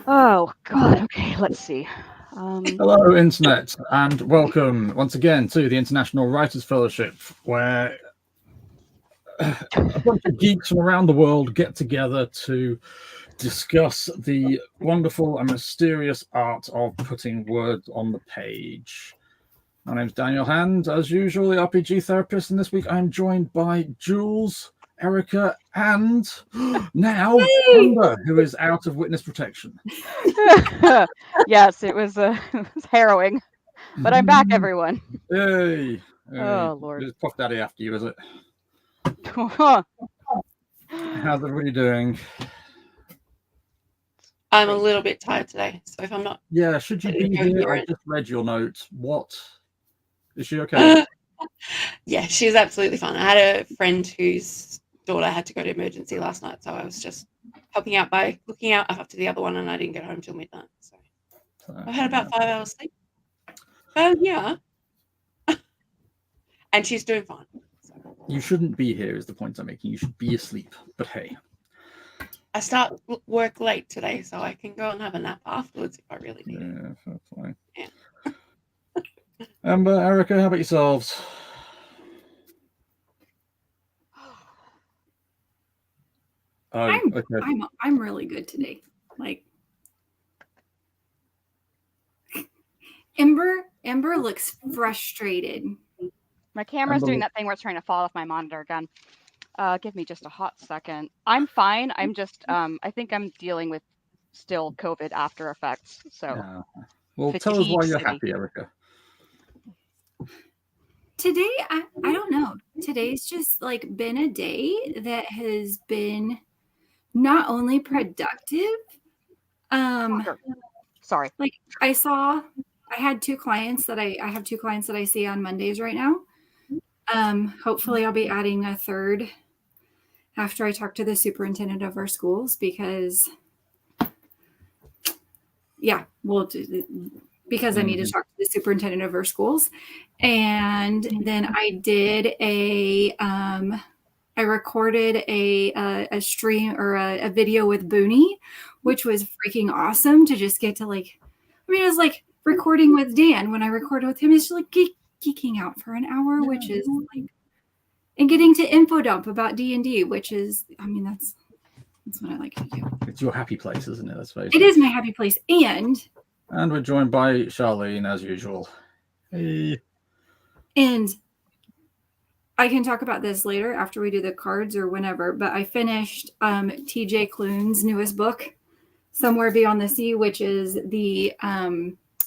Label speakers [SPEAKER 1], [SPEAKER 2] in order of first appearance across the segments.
[SPEAKER 1] Oh God. Okay, let's see.
[SPEAKER 2] Hello, Internet, and welcome once again to the International Writers Fellowship, where a bunch of geeks from around the world get together to discuss the wonderful and mysterious art of putting words on the page. My name's Daniel Hand, as usual, the RPG therapist, and this week I'm joined by Jules, Erica, and now Amber, who is out of witness protection.
[SPEAKER 1] yes, it was harrowing, but I'm back, everyone.
[SPEAKER 2] Yay! Yay.
[SPEAKER 1] Oh Lord.
[SPEAKER 2] It's Puff Daddy after you, is it?
[SPEAKER 1] Great.
[SPEAKER 2] How's everybody doing?
[SPEAKER 3] I'm a little bit tired today, so if I'm not,
[SPEAKER 2] Yeah, should you be here? I just read your note. What? Is she okay?
[SPEAKER 3] yeah, she's absolutely fine. I had a friend whose daughter had to go to emergency last night, so I was just helping out by looking out after the other one, and I didn't get home till midnight. So I had about 5 hours sleep. Yeah, and she's doing fine. So.
[SPEAKER 2] You shouldn't be here, is the point I'm making. You should be asleep. But hey,
[SPEAKER 3] I start work late today, so I can go and have a nap afterwards if I really need it.
[SPEAKER 2] Yeah, that's fine.
[SPEAKER 3] Yeah.
[SPEAKER 2] Amber, Erica, how about yourselves? Oh, okay.
[SPEAKER 4] I'm really good today. Like Ember looks frustrated.
[SPEAKER 1] My camera's
[SPEAKER 2] Amber-
[SPEAKER 1] doing that thing where it's trying to fall off my monitor again. Give me just a hot second. I'm fine. I'm just I think I'm dealing with still COVID after effects. So
[SPEAKER 2] Yeah. Well, tell us why you're happy, Erica.
[SPEAKER 4] Today, I don't know. Today's just like been a day that has been not only productive.
[SPEAKER 1] Sorry.
[SPEAKER 4] Like I had two clients that I have two clients that I see on Mondays right now. Hopefully I'll be adding a third after I talk to the superintendent of our schools because because I need to talk to the superintendent of our schools. And then I did I recorded a stream or a video with Booney, which was freaking awesome to just get to it was like recording with Dan. When I recorded with him, it's just like geeking out for an hour, which is like, and getting to info dump about D&D, which is, that's what I like to do.
[SPEAKER 2] It's your happy place, isn't it? Let's face it.
[SPEAKER 4] It is my happy place. And
[SPEAKER 2] we're joined by Charlene, as usual. Hey.
[SPEAKER 4] And I can talk about this later after we do the cards or whenever, but I finished TJ Klune's newest book, Somewhere Beyond the Sea, which is the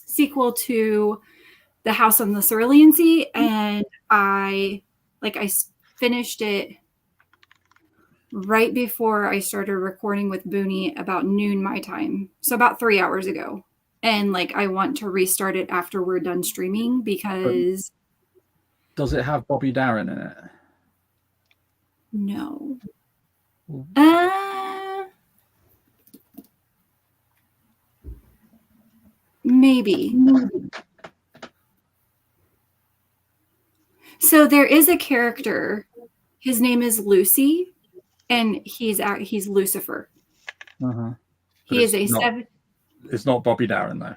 [SPEAKER 4] sequel to The House on the Cerulean Sea. And I finished it right before I started recording with Booney about noon my time. So about 3 hours ago. And I want to restart it after we're done streaming because...
[SPEAKER 2] Does it have Bobby Darin in it?
[SPEAKER 4] No. Maybe. So there is a character. His name is Lucy, and he's Lucifer.
[SPEAKER 2] Uh-huh.
[SPEAKER 4] He is a seven.
[SPEAKER 2] It's not Bobby Darin though.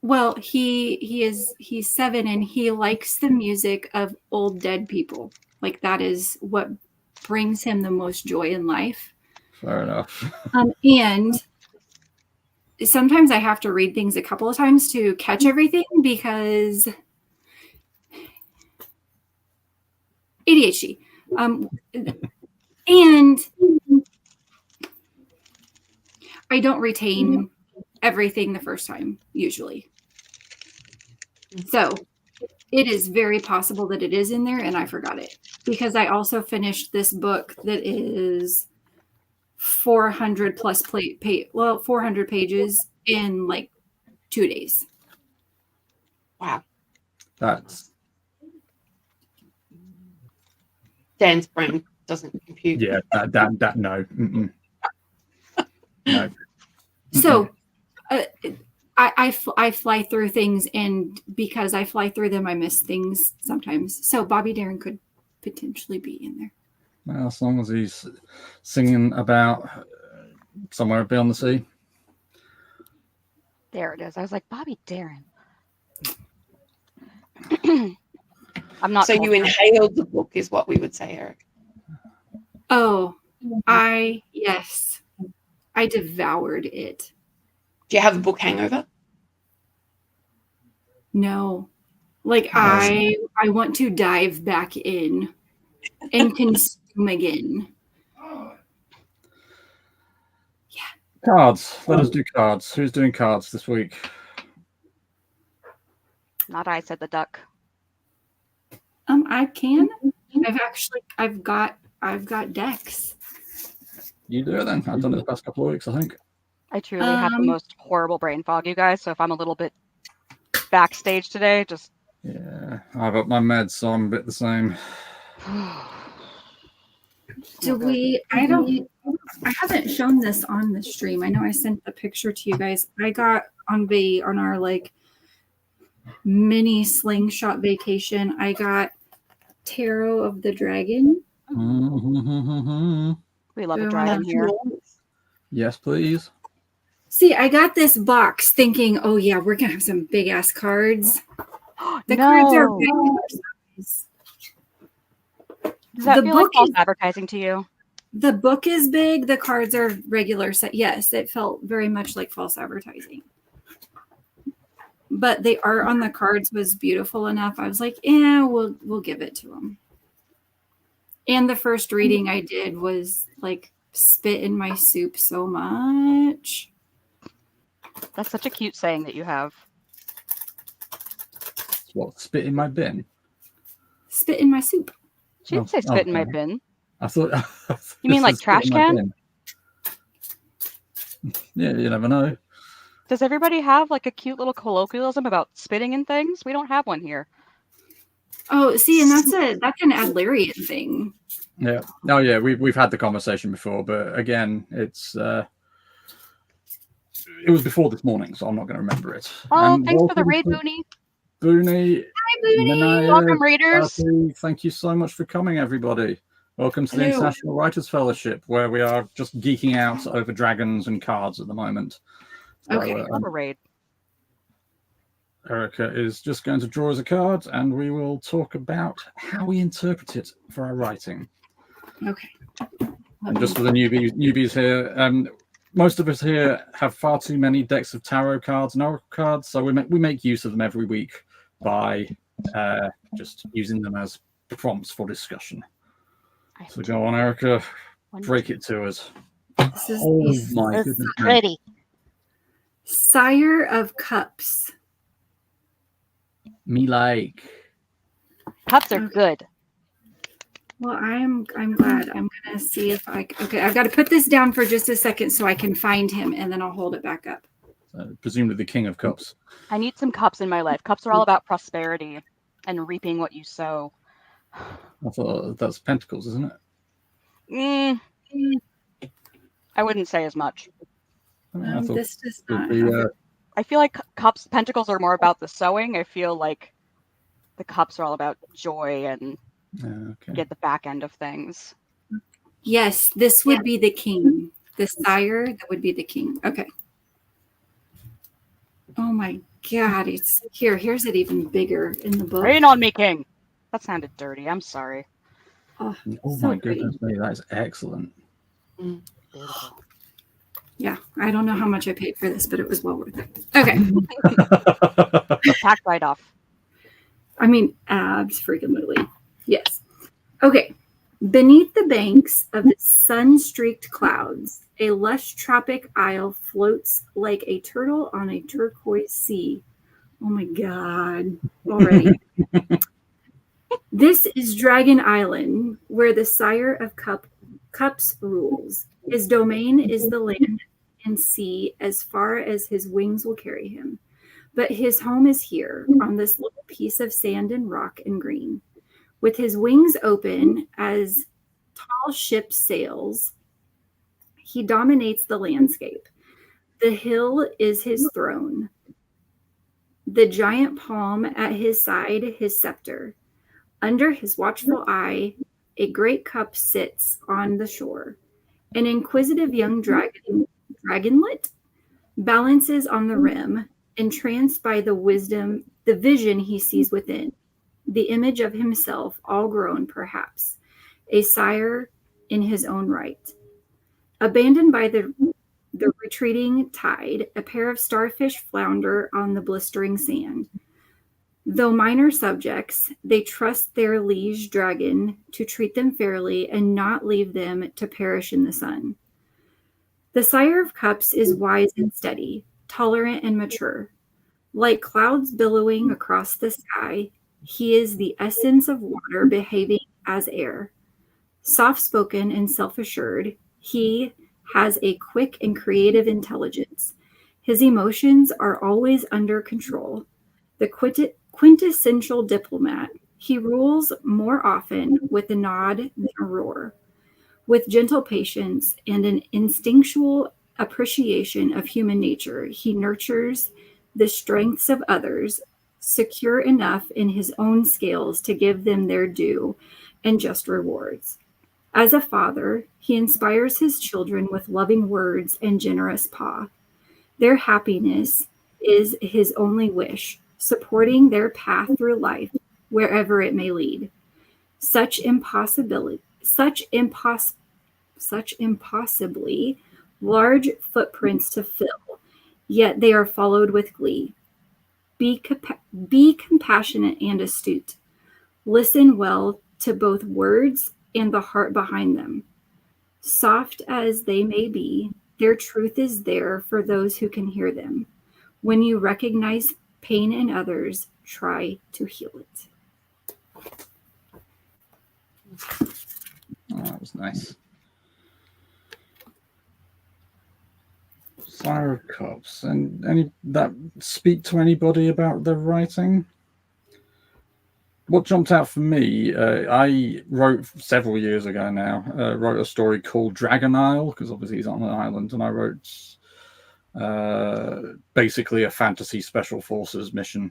[SPEAKER 4] Well, he's 7 and he likes the music of old dead people. Like that is what brings him the most joy in life.
[SPEAKER 2] Fair enough.
[SPEAKER 4] And sometimes I have to read things a couple of times to catch everything because ADHD. And I don't retain everything the first time usually. So it is very possible that it is in there and I forgot it because I also finished this book that is 400 plus 400 pages in 2 days.
[SPEAKER 3] Wow.
[SPEAKER 2] That's
[SPEAKER 3] Dan's brain doesn't compute.
[SPEAKER 2] Yeah, that no. No.
[SPEAKER 4] So I fly through things, and because I fly through them, I miss things sometimes. So Bobby Darin could potentially be in there.
[SPEAKER 2] Well, as long as he's singing about Somewhere Beyond the Sea.
[SPEAKER 1] There it is. I was like, Bobby Darin. I'm not.
[SPEAKER 3] So you inhaled the book, is what we would say, Eric.
[SPEAKER 4] Oh, yes, I devoured it.
[SPEAKER 3] Do you have a book hangover?
[SPEAKER 4] No, like I want to dive back in and consume again.
[SPEAKER 2] Cards. Let us do cards. Who's doing cards this week?
[SPEAKER 1] Not I, said the duck.
[SPEAKER 4] I can. I've got decks.
[SPEAKER 2] You do it then. I've done it the past couple of weeks, I think.
[SPEAKER 1] I truly have the most horrible brain fog, you guys. So if I'm a little bit backstage today, just
[SPEAKER 2] Yeah, I've up my meds, so I'm a bit the same.
[SPEAKER 4] Do we? I haven't shown this on the stream. I know I sent the picture to you guys. I got on our like mini slingshot vacation. I got Tarot of the Dragon.
[SPEAKER 1] We love a dragon here.
[SPEAKER 2] Yes, please.
[SPEAKER 4] See, I got this box thinking, oh yeah, we're gonna have some big ass cards. The
[SPEAKER 1] No.
[SPEAKER 4] cards are regular size.
[SPEAKER 1] Does that
[SPEAKER 4] The
[SPEAKER 1] feel like
[SPEAKER 4] book
[SPEAKER 1] false
[SPEAKER 4] is-
[SPEAKER 1] advertising to you?
[SPEAKER 4] The book is big. The cards are regular size. Yes, it felt very much like false advertising. But the art on the cards was beautiful enough. I was like, yeah, we'll give it to them. And the first reading I did was like spit in my soup so much.
[SPEAKER 1] That's such a cute saying that you have.
[SPEAKER 2] What, spit in my bin?
[SPEAKER 4] Spit in my soup.
[SPEAKER 1] She didn't say spit in my bin.
[SPEAKER 2] I thought.
[SPEAKER 1] You mean like trash can?
[SPEAKER 2] Bin. Yeah, you never know.
[SPEAKER 1] Does everybody have like a cute little colloquialism about spitting in things? We don't have one here.
[SPEAKER 4] Oh, see, and that's an Adlerian thing.
[SPEAKER 2] Yeah. Oh, yeah. We've had the conversation before, but again, it was before this morning, so I'm not going to remember it.
[SPEAKER 1] Oh,
[SPEAKER 2] And
[SPEAKER 1] thanks for the
[SPEAKER 2] welcome
[SPEAKER 1] raid,
[SPEAKER 2] to
[SPEAKER 1] Booney.
[SPEAKER 2] Booney.
[SPEAKER 4] Hi, Booney.
[SPEAKER 2] Minaya,
[SPEAKER 1] Welcome, raiders.
[SPEAKER 2] Darcy, thank you so much for coming, everybody. Welcome to the
[SPEAKER 3] Hello.
[SPEAKER 2] International Writers Fellowship, where we are just geeking out over dragons and cards at the moment. So,
[SPEAKER 4] Okay.
[SPEAKER 1] Love a raid.
[SPEAKER 2] Erica is just going to draw us a card, and we will talk about how we interpret it for our writing.
[SPEAKER 4] Okay.
[SPEAKER 2] And just for the newbies here, most of us here have far too many decks of tarot cards and oracle cards, so we make use of them every week by just using them as prompts for discussion. So go on, Erica, break it to us.
[SPEAKER 4] This is
[SPEAKER 2] Oh
[SPEAKER 4] the
[SPEAKER 2] my goodness! me.
[SPEAKER 1] Ready.
[SPEAKER 4] Sire of Cups.
[SPEAKER 2] Me like.
[SPEAKER 1] Cups are good.
[SPEAKER 4] Well, I'm glad. I'm gonna see if okay, I've got to put this down for just a second so I can find him, and then I'll hold it back up.
[SPEAKER 2] Presumably the King of Cups.
[SPEAKER 1] I need some cups in my life. Cups are all about prosperity and reaping what you sow.
[SPEAKER 2] I thought that's Pentacles, isn't it?
[SPEAKER 1] I wouldn't say as much.
[SPEAKER 2] I thought
[SPEAKER 4] This does
[SPEAKER 2] it'd
[SPEAKER 4] not.
[SPEAKER 2] be,
[SPEAKER 4] have it.
[SPEAKER 1] I feel like pentacles are more about the sowing. I feel like the cups are all about joy and
[SPEAKER 2] okay.
[SPEAKER 1] get the back end of things.
[SPEAKER 4] Yes, this would be the king. The sire, that would be the king. Okay. Oh my God, it's here. Here's it even bigger in the book.
[SPEAKER 1] Rain on me, king. That sounded dirty. I'm sorry.
[SPEAKER 4] Oh,
[SPEAKER 2] Oh
[SPEAKER 4] so
[SPEAKER 2] my
[SPEAKER 4] pretty.
[SPEAKER 2] goodness me, that is excellent.
[SPEAKER 4] Yeah, I don't know how much I paid for this, but it was well worth it. Okay.
[SPEAKER 1] Tax write-off.
[SPEAKER 4] I mean, abs-freaking-lutely. Yes. Okay. Beneath the banks of the sun-streaked clouds, a lush tropic isle floats like a turtle on a turquoise sea. Oh my God. Already. This is Dragon Island, where the Sire of Cups rules. His domain is the land and sea as far as his wings will carry him. But his home is here, on this little piece of sand and rock and green. With his wings open as tall ship sails, he dominates the landscape. The hill is his throne. The giant palm at his side, his scepter. Under his watchful eye, a great cup sits on the shore. An inquisitive young dragonlet balances on the rim, entranced by the vision he sees within, the image of himself, all grown perhaps, a sire in his own right. Abandoned by the retreating tide, a pair of starfish flounder on the blistering sand. Though minor subjects, they trust their liege dragon to treat them fairly and not leave them to perish in the sun. The Sire of Cups is wise and steady, tolerant and mature. Like clouds billowing across the sky, he is the essence of water behaving as air. Soft-spoken and self-assured, he has a quick and creative intelligence. His emotions are always under control. The quintessential diplomat, he rules more often with a nod than a roar. With gentle patience and an instinctual appreciation of human nature, he nurtures the strengths of others, secure enough in his own scales to give them their due and just rewards. As a father, he inspires his children with loving words and generous paw. Their happiness is his only wish, supporting their path through life, wherever it may lead. Such impossibly large footprints to fill, yet they are followed with glee. Be compassionate and astute. Listen well to both words and the heart behind them. Soft as they may be, their truth is there for those who can hear them. When you recognize pain in others, try to heal it.
[SPEAKER 2] Oh, that was nice. Sire of Cups. And any that speak to anybody about the writing? What jumped out for me, I wrote several years ago now, wrote a story called Dragon Isle, because obviously he's on an island, and I wrote basically a fantasy special forces mission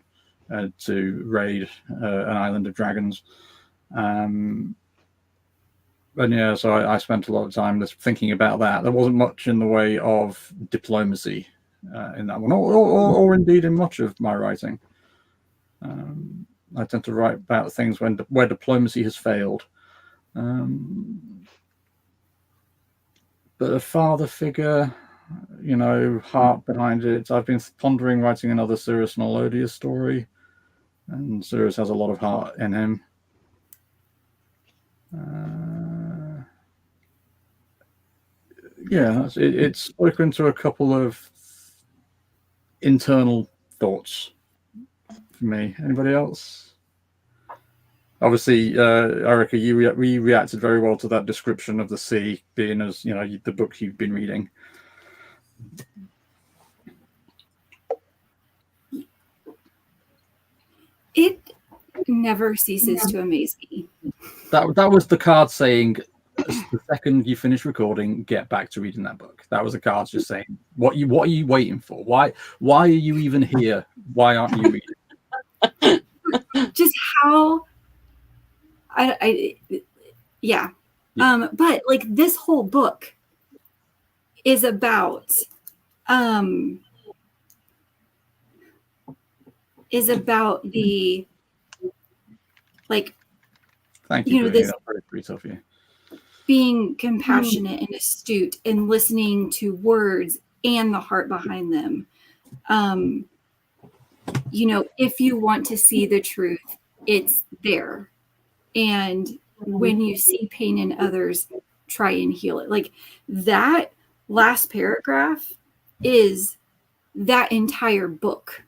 [SPEAKER 2] to raid an island of dragons. And yeah, so I spent a lot of time just thinking about that. There wasn't much in the way of diplomacy in that one, or indeed in much of my writing. I tend to write about things where diplomacy has failed. But a father figure, heart behind it. I've been pondering writing another Cirrus Nolodia story, and Cirrus has a lot of heart in him. Yeah, it's spoken to a couple of internal thoughts for me. Anybody else? Obviously, Erica, you reacted very well to that description of the sea being as the book you've been reading.
[SPEAKER 4] It never ceases to amaze me.
[SPEAKER 2] That was the card saying, the second you finish recording, get back to reading that book. That was the cards just saying, what are you waiting for? Why are you even here? Why aren't you reading?
[SPEAKER 4] Just how yeah. But like this whole book is about the like,
[SPEAKER 2] thank you.
[SPEAKER 4] This
[SPEAKER 2] pretty tough, yeah.
[SPEAKER 4] Being compassionate and astute and listening to words and the heart behind them. If you want to see the truth, it's there. And when you see pain in others, try and heal it. Like that last paragraph is that entire book.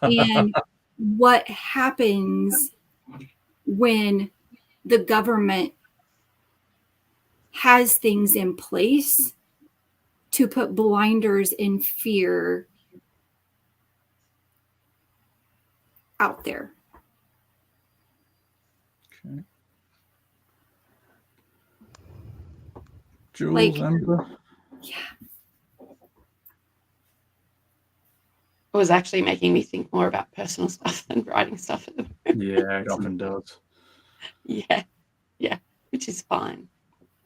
[SPEAKER 4] And what happens when the government has things in place to put blinders and fear out there.
[SPEAKER 2] Okay. Jules, Amber?
[SPEAKER 3] Yeah. It was actually making me think more about personal stuff than writing stuff at the moment.
[SPEAKER 2] Yeah, it often does.
[SPEAKER 3] Yeah, which is fine.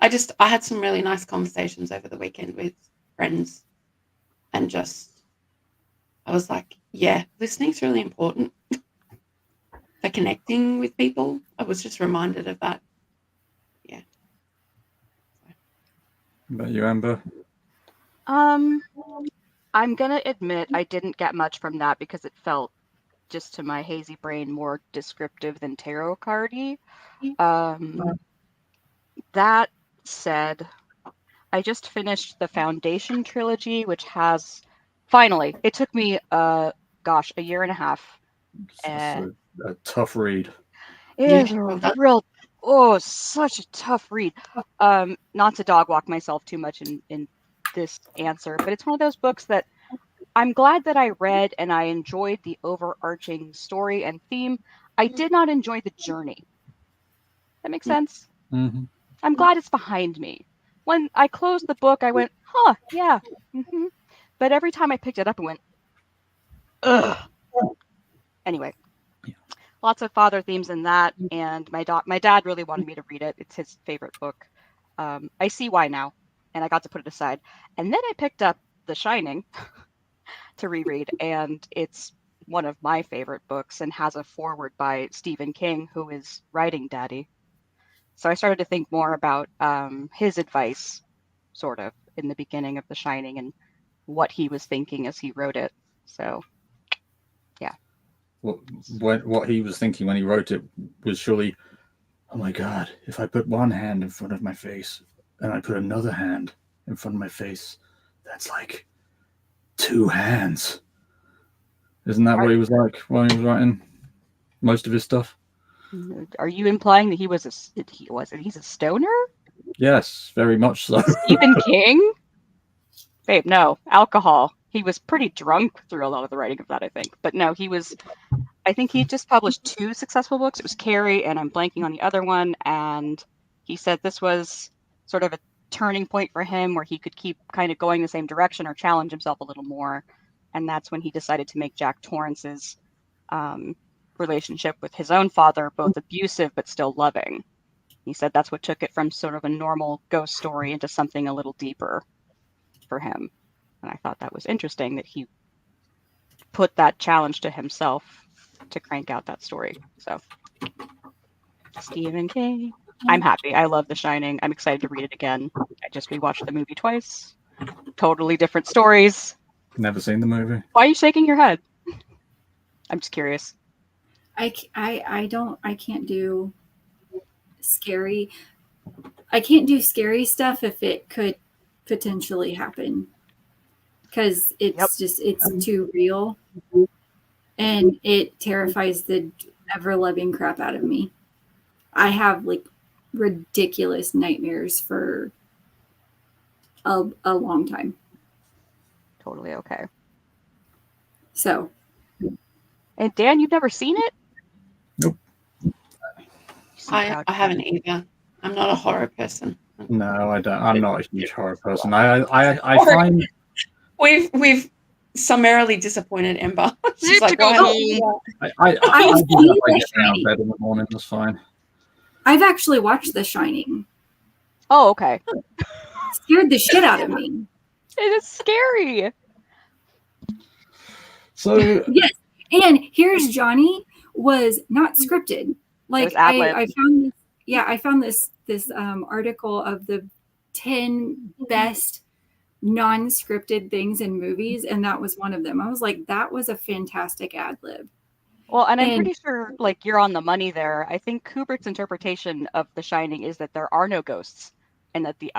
[SPEAKER 3] I had some really nice conversations over the weekend with friends, and just, I was like, yeah, listening's really important for connecting with people. I was just reminded of that. Yeah.
[SPEAKER 2] About you, Amber?
[SPEAKER 1] I'm gonna admit I didn't get much from that because it felt, just to my hazy brain, more descriptive than tarot cardy. That said, I just finished the Foundation trilogy, which has finally. It took me a year and a half.
[SPEAKER 2] It's a tough read.
[SPEAKER 1] It
[SPEAKER 3] Yeah,
[SPEAKER 1] is a
[SPEAKER 3] well done.
[SPEAKER 1] real, such a tough read. Not to dog walk myself too much in this answer, but it's one of those books that I'm glad that I read and I enjoyed the overarching story and theme. I did not enjoy the journey. That makes sense?
[SPEAKER 2] Mm-hmm.
[SPEAKER 1] I'm glad it's behind me. When I closed the book, I went, huh, yeah. Mm-hmm. But every time I picked it up, I went, ugh. Anyway, lots of father themes in that, and my dad really wanted me to read it. It's his favorite book. I see why now, and I got to put it aside. And then I picked up The Shining to reread, and it's one of my favorite books and has a foreword by Stephen King, who is writing daddy. So I started to think more about his advice, sort of, in the beginning of The Shining and what he was thinking as he wrote it. So, yeah.
[SPEAKER 2] What he was thinking when he wrote it was surely, oh my God, if I put one hand in front of my face and I put another hand in front of my face, that's like 2 hands. Isn't that what he was like when he was writing most of his stuff?
[SPEAKER 1] Are you implying that he's a stoner?
[SPEAKER 2] Yes, very much so.
[SPEAKER 1] Stephen King? Babe, no. Alcohol. He was pretty drunk through a lot of the writing of that, I think. But no, I think he just published 2 successful books. It was Carrie, and I'm blanking on the other one. And he said this was sort of a turning point for him where he could keep kind of going the same direction or challenge himself a little more. And that's when he decided to make Jack Torrance's relationship with his own father both abusive but still loving. He said that's what took it from sort of a normal ghost story into something a little deeper for him. And I thought that was interesting that he put that challenge to himself to crank out that story. So, Stephen King. I'm happy. I love The Shining. I'm excited to read it again. I just rewatched the movie twice. Totally different stories.
[SPEAKER 2] Never seen the movie.
[SPEAKER 1] Why are you shaking your head? I'm just curious.
[SPEAKER 4] I can't do scary. I can't do scary stuff if it could potentially happen, because it's too real, and it terrifies the ever loving crap out of me. I have like ridiculous nightmares for a long time.
[SPEAKER 1] Totally okay.
[SPEAKER 4] So,
[SPEAKER 1] and Dan, you've never seen it?
[SPEAKER 2] Nope.
[SPEAKER 3] I haven't either. I'm not a horror person.
[SPEAKER 2] No, I don't. I'm not a huge horror person. I find
[SPEAKER 3] we've summarily disappointed Ember. She's like, why not?
[SPEAKER 2] I do that by getting out of bed in the morning. That's fine.
[SPEAKER 4] I've actually watched The Shining.
[SPEAKER 1] Oh, okay.
[SPEAKER 4] Scared the shit out of me.
[SPEAKER 1] It is scary.
[SPEAKER 2] So
[SPEAKER 4] yes, and Here's Johnny was not scripted. Like I found this, I found this article of the 10 best non-scripted things in movies, and that was one of them. I was like, that was a fantastic ad lib.
[SPEAKER 1] Well, and I'm pretty sure like you're on the money there. I think Kubrick's interpretation of The Shining is that there are no ghosts, and that the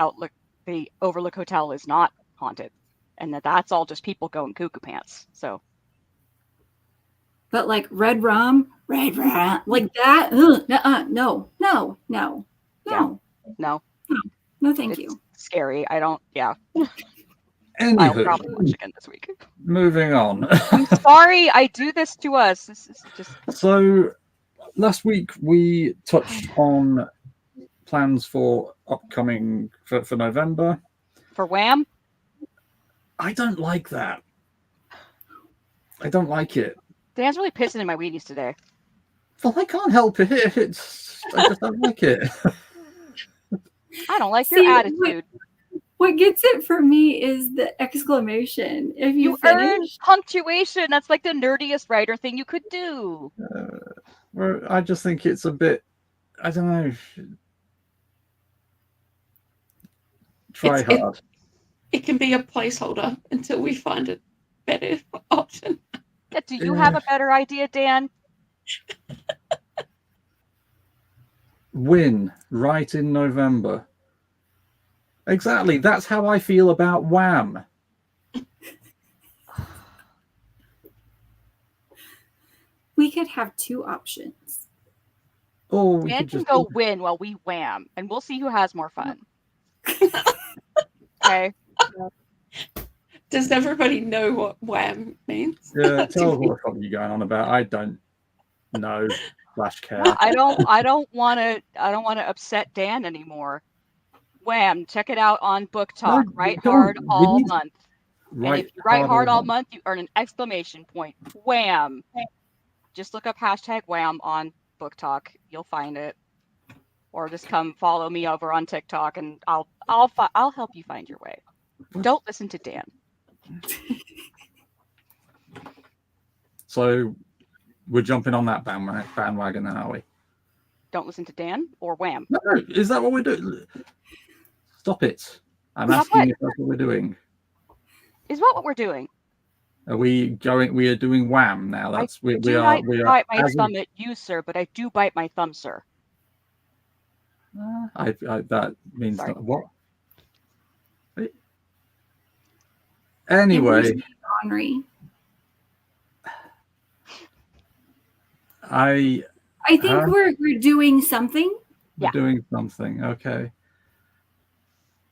[SPEAKER 1] Overlook Hotel is not haunted, and that's all just people going cuckoo pants. So,
[SPEAKER 4] but like red rum, like that, no, thank you.
[SPEAKER 2] Anywho,
[SPEAKER 4] Scary.
[SPEAKER 1] I'll probably watch again this week.
[SPEAKER 2] Moving on.
[SPEAKER 1] I'm sorry, I do this to us. This is just
[SPEAKER 2] so. Last week we touched on plans for upcoming for November.
[SPEAKER 1] For Wham?
[SPEAKER 2] I don't like that. I don't like it.
[SPEAKER 1] Dan's really pissing in my Wheaties today.
[SPEAKER 2] Well, I can't help it. I just don't like it.
[SPEAKER 1] I don't like your attitude.
[SPEAKER 4] What gets it for me is the exclamation. If you
[SPEAKER 1] earn
[SPEAKER 4] finish,
[SPEAKER 1] punctuation. That's like the nerdiest writer thing you could do.
[SPEAKER 2] Well, I just think it's a bit. I don't know. Try
[SPEAKER 3] It's-
[SPEAKER 2] hard.
[SPEAKER 3] It can be a placeholder until we find a better option.
[SPEAKER 1] Yeah, do you have a better idea, Dan?
[SPEAKER 2] Win right in November. Exactly. That's how I feel about Wham.
[SPEAKER 4] we could have two options.
[SPEAKER 2] Or we
[SPEAKER 1] Dan
[SPEAKER 2] could
[SPEAKER 1] can
[SPEAKER 2] just
[SPEAKER 1] go win while we wham, and we'll see who has more fun. Okay.
[SPEAKER 3] Does everybody know what wham means?
[SPEAKER 2] Yeah, tell us what the fuck are you going on about. I don't know / care.
[SPEAKER 1] I don't want to upset Dan anymore. Wham! Check it out on Book Talk.
[SPEAKER 2] No,
[SPEAKER 1] Write
[SPEAKER 2] don't.
[SPEAKER 1] hard
[SPEAKER 2] We
[SPEAKER 1] all
[SPEAKER 2] need-
[SPEAKER 1] month.
[SPEAKER 2] Right.
[SPEAKER 1] And if you write hard all month, you earn an exclamation point. Wham! Just look up hashtag wham on Book Talk. You'll find it. Or just come follow me over on TikTok, and I'll help you find your way. Don't listen to Dan.
[SPEAKER 2] So we're jumping on that bandwagon now, are we?
[SPEAKER 1] Don't listen to Dan or wham.
[SPEAKER 2] No, is that what we're doing? Stop it. I'm
[SPEAKER 1] Stop
[SPEAKER 2] asking
[SPEAKER 1] what?
[SPEAKER 2] if that's what we're doing.
[SPEAKER 1] Is what we're doing.
[SPEAKER 2] Are we going? We are doing Wham now. That's we
[SPEAKER 1] Do
[SPEAKER 2] are.
[SPEAKER 1] not
[SPEAKER 2] We are.
[SPEAKER 1] bite my
[SPEAKER 2] as
[SPEAKER 1] thumb at you, sir, but I do bite my thumb, sir.
[SPEAKER 2] I that means
[SPEAKER 1] Sorry.
[SPEAKER 2] not, what? Anyway,
[SPEAKER 4] Henry.
[SPEAKER 2] I
[SPEAKER 4] I think we're doing something.
[SPEAKER 1] Yeah.
[SPEAKER 2] doing something. Okay.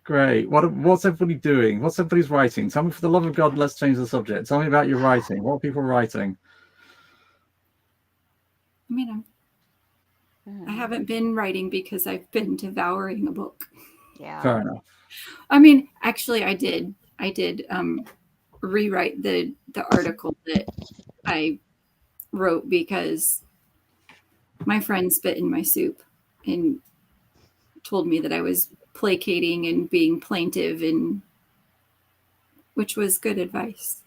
[SPEAKER 2] Great. What's everybody doing? What's everybody's writing? Tell me, for the love of God, let's change the subject. Tell me about your writing. What are people writing?
[SPEAKER 4] I mean, I haven't been writing because I've been devouring a book.
[SPEAKER 1] Yeah.
[SPEAKER 2] Fair enough.
[SPEAKER 4] I mean, actually, I did rewrite the article that I wrote because my friend spit in my soup and told me that I was placating and being plaintive, and which was good advice.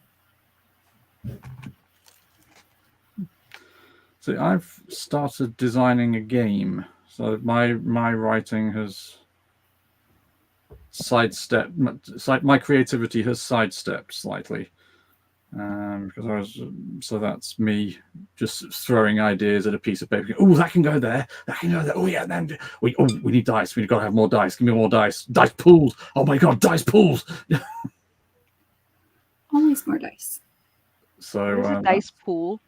[SPEAKER 2] So I've started designing a game. So my writing has sidestepped. My creativity has sidestepped slightly. Because so that's me just throwing ideas at a piece of paper. Oh, that can go there. That can go there. Oh yeah, then we need dice. We've got to have more dice. Give me more dice. Dice pools. Oh my god, dice pools.
[SPEAKER 4] Always more dice.
[SPEAKER 2] So
[SPEAKER 1] What is a dice pool?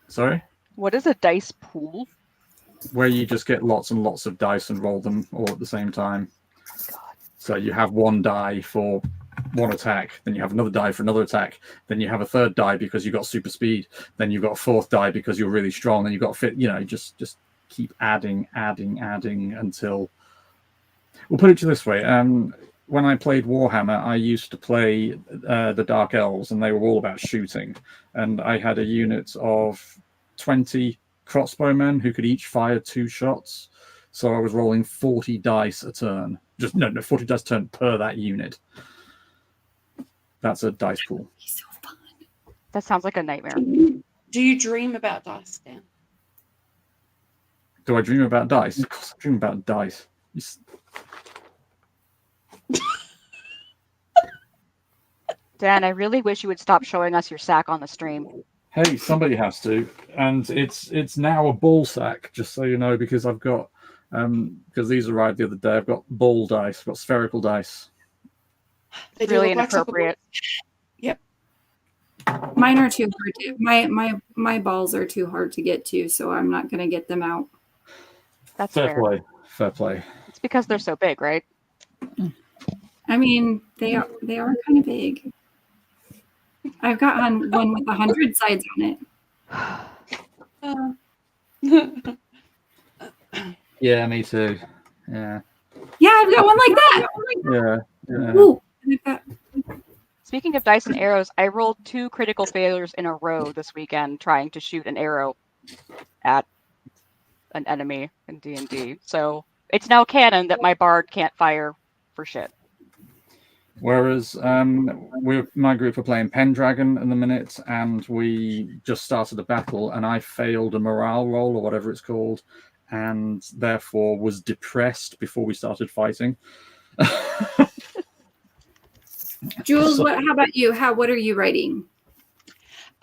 [SPEAKER 2] Sorry,
[SPEAKER 1] What is a dice pool?
[SPEAKER 2] where you just get lots and lots of dice and roll them all at the same time. So you have one die for one attack, then you have another die for another attack, then you have a third die because you got super speed, then you've got a fourth die because you're really strong, then you've got fit. You know, just keep adding until. We'll put it this way. When I played Warhammer, I used to play the Dark Elves, and they were all about shooting. And I had a unit of 20 crossbowmen who could each fire 2 shots. So I was rolling 40 dice a turn. 40 dice a turn per that unit. That's a dice pool.
[SPEAKER 4] He's so fun.
[SPEAKER 1] That sounds like a nightmare.
[SPEAKER 3] Do you dream about dice, Dan?
[SPEAKER 2] Do I dream about dice? Of course I dream about dice.
[SPEAKER 1] Dan, I really wish you would stop showing us your sack on the stream.
[SPEAKER 2] Hey, somebody has to, and it's now a ball sack, just so you know, because I've got because these arrived the other day. I've got ball dice, I've got spherical dice.
[SPEAKER 3] They do
[SPEAKER 1] Really
[SPEAKER 3] look like soccer
[SPEAKER 1] inappropriate.
[SPEAKER 3] Yep.
[SPEAKER 4] Mine are too hard to, my balls are too hard to get to, so I'm not going to get them out.
[SPEAKER 1] That's
[SPEAKER 2] Fair
[SPEAKER 1] fair.
[SPEAKER 2] play, fair play.
[SPEAKER 1] It's because they're so big, right?
[SPEAKER 4] I mean, they are kind of big. I've got one with 100 sides on it.
[SPEAKER 2] Yeah, me too. Yeah,
[SPEAKER 4] Yeah, I've got one like that.
[SPEAKER 2] yeah.
[SPEAKER 4] Ooh, and I've got
[SPEAKER 1] Speaking of dice and arrows, I rolled 2 critical failures in a row this weekend trying to shoot an arrow at an enemy in D&D. So it's now canon that my bard can't fire for shit.
[SPEAKER 2] Whereas my group are playing Pendragon in the minute, and we just started a battle, and I failed a morale roll or whatever it's called, and therefore was depressed before we started fighting.
[SPEAKER 4] Jules, how about you? What are you writing?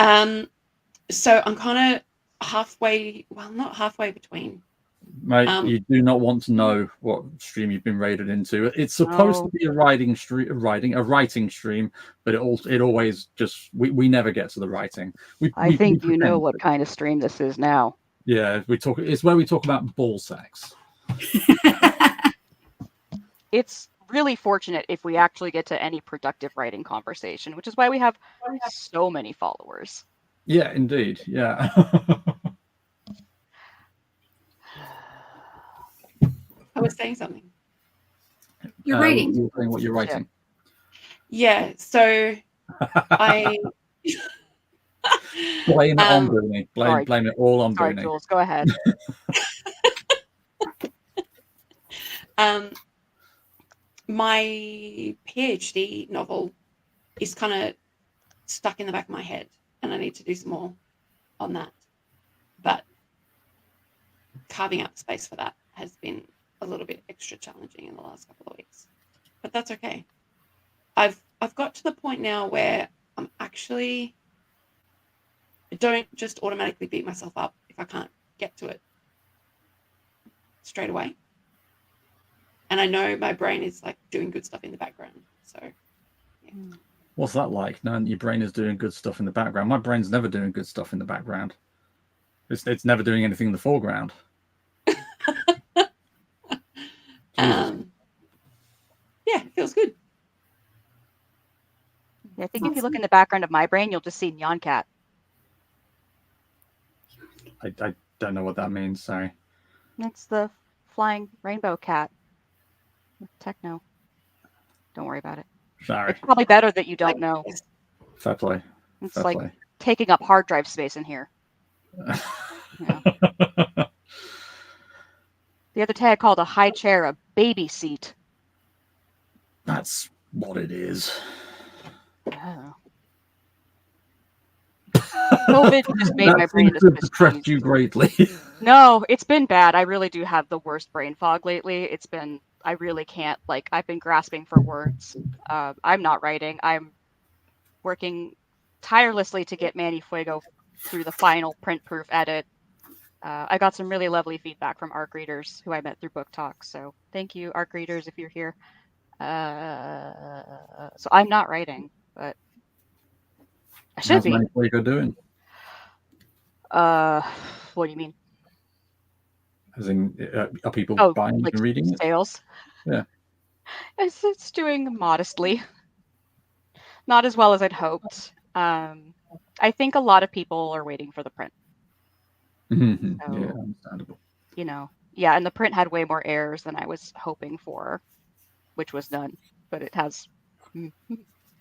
[SPEAKER 3] So I'm kind of halfway, well, not halfway between.
[SPEAKER 2] Mate, you do not want to know what stream you've been raided into. It's supposed to be a writing stream, but it always just we never get to the writing.
[SPEAKER 1] I think you know what kind of stream this is now.
[SPEAKER 2] Yeah, it's where we talk about ball sacks.
[SPEAKER 1] It's really fortunate if we actually get to any productive writing conversation, which is why we have so many followers.
[SPEAKER 2] Yeah, indeed. Yeah.
[SPEAKER 3] I was saying something.
[SPEAKER 4] You're writing.
[SPEAKER 2] You're saying what you're writing.
[SPEAKER 3] Yeah. So I
[SPEAKER 2] blame it on Bruni. Blame it all on Bruni.
[SPEAKER 1] Jules, go ahead.
[SPEAKER 3] My PhD novel is kind of stuck in the back of my head, and I need to do some more on that. But carving out the space for that has been a little bit extra challenging in the last couple of weeks, but that's okay. I've got to the point now where I don't just automatically beat myself up if I can't get to it straight away. And I know my brain is like doing good stuff in the background. So yeah.
[SPEAKER 2] What's that like? Knowing your brain is doing good stuff in the background. My brain's never doing good stuff in the background. It's never doing anything in the foreground.
[SPEAKER 3] Yeah, it feels good.
[SPEAKER 1] I think if you look in the background of my brain, you'll just see Nyan Cat.
[SPEAKER 2] I don't know what that means. Sorry.
[SPEAKER 1] It's the flying rainbow cat. Techno. Don't worry about it.
[SPEAKER 2] Sorry.
[SPEAKER 1] It's probably better that you don't know.
[SPEAKER 2] Fair play.
[SPEAKER 1] It's
[SPEAKER 2] Fair
[SPEAKER 1] like
[SPEAKER 2] play.
[SPEAKER 1] taking up hard drive space in here. Yeah. The other day I called a high chair a baby seat.
[SPEAKER 2] That's what it is.
[SPEAKER 1] Oh. COVID just made my brain
[SPEAKER 2] depressed you greatly.
[SPEAKER 1] No, it's been bad. I really do have the worst brain fog lately. I really can't, I've been grasping for words. I'm not writing. I'm working tirelessly to get Manny Fuego through the final print proof edit. I got some really lovely feedback from ARC readers who I met through Book Talk. So thank you, ARC readers, if you're here. So I'm not writing, but I should be.
[SPEAKER 2] How's Manny Fuego doing?
[SPEAKER 1] What do you mean?
[SPEAKER 2] As in, are people buying and reading it?
[SPEAKER 1] Sales?
[SPEAKER 2] Yeah.
[SPEAKER 1] It's doing modestly. Not as well as I'd hoped. I think a lot of people are waiting for the print.
[SPEAKER 2] Mm-hmm.
[SPEAKER 1] So,
[SPEAKER 2] yeah, understandable.
[SPEAKER 1] Yeah, and the print had way more errors than I was hoping for, which was none, but it has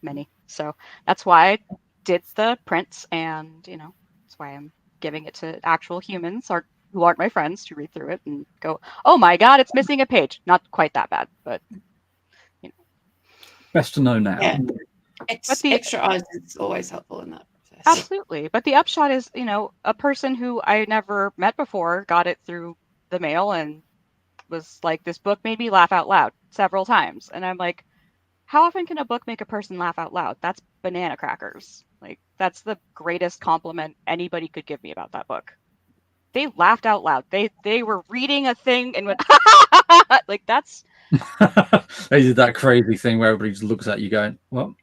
[SPEAKER 1] many. So that's why I did the prints, and that's why I'm giving it to actual humans who aren't my friends to read through it and go, oh my god, it's missing a page. Not quite that bad, but
[SPEAKER 2] best to know now.
[SPEAKER 3] Yeah. Extra eyes is always helpful in that process.
[SPEAKER 1] Absolutely. But the upshot is, a person who I never met before got it through the mail and was like, this book made me laugh out loud several times. And I'm like, how often can a book make a person laugh out loud? That's banana crackers. That's the greatest compliment anybody could give me about that book. They laughed out loud. They were reading a thing and went, that's.
[SPEAKER 2] They did that crazy thing where everybody just looks at you going, well,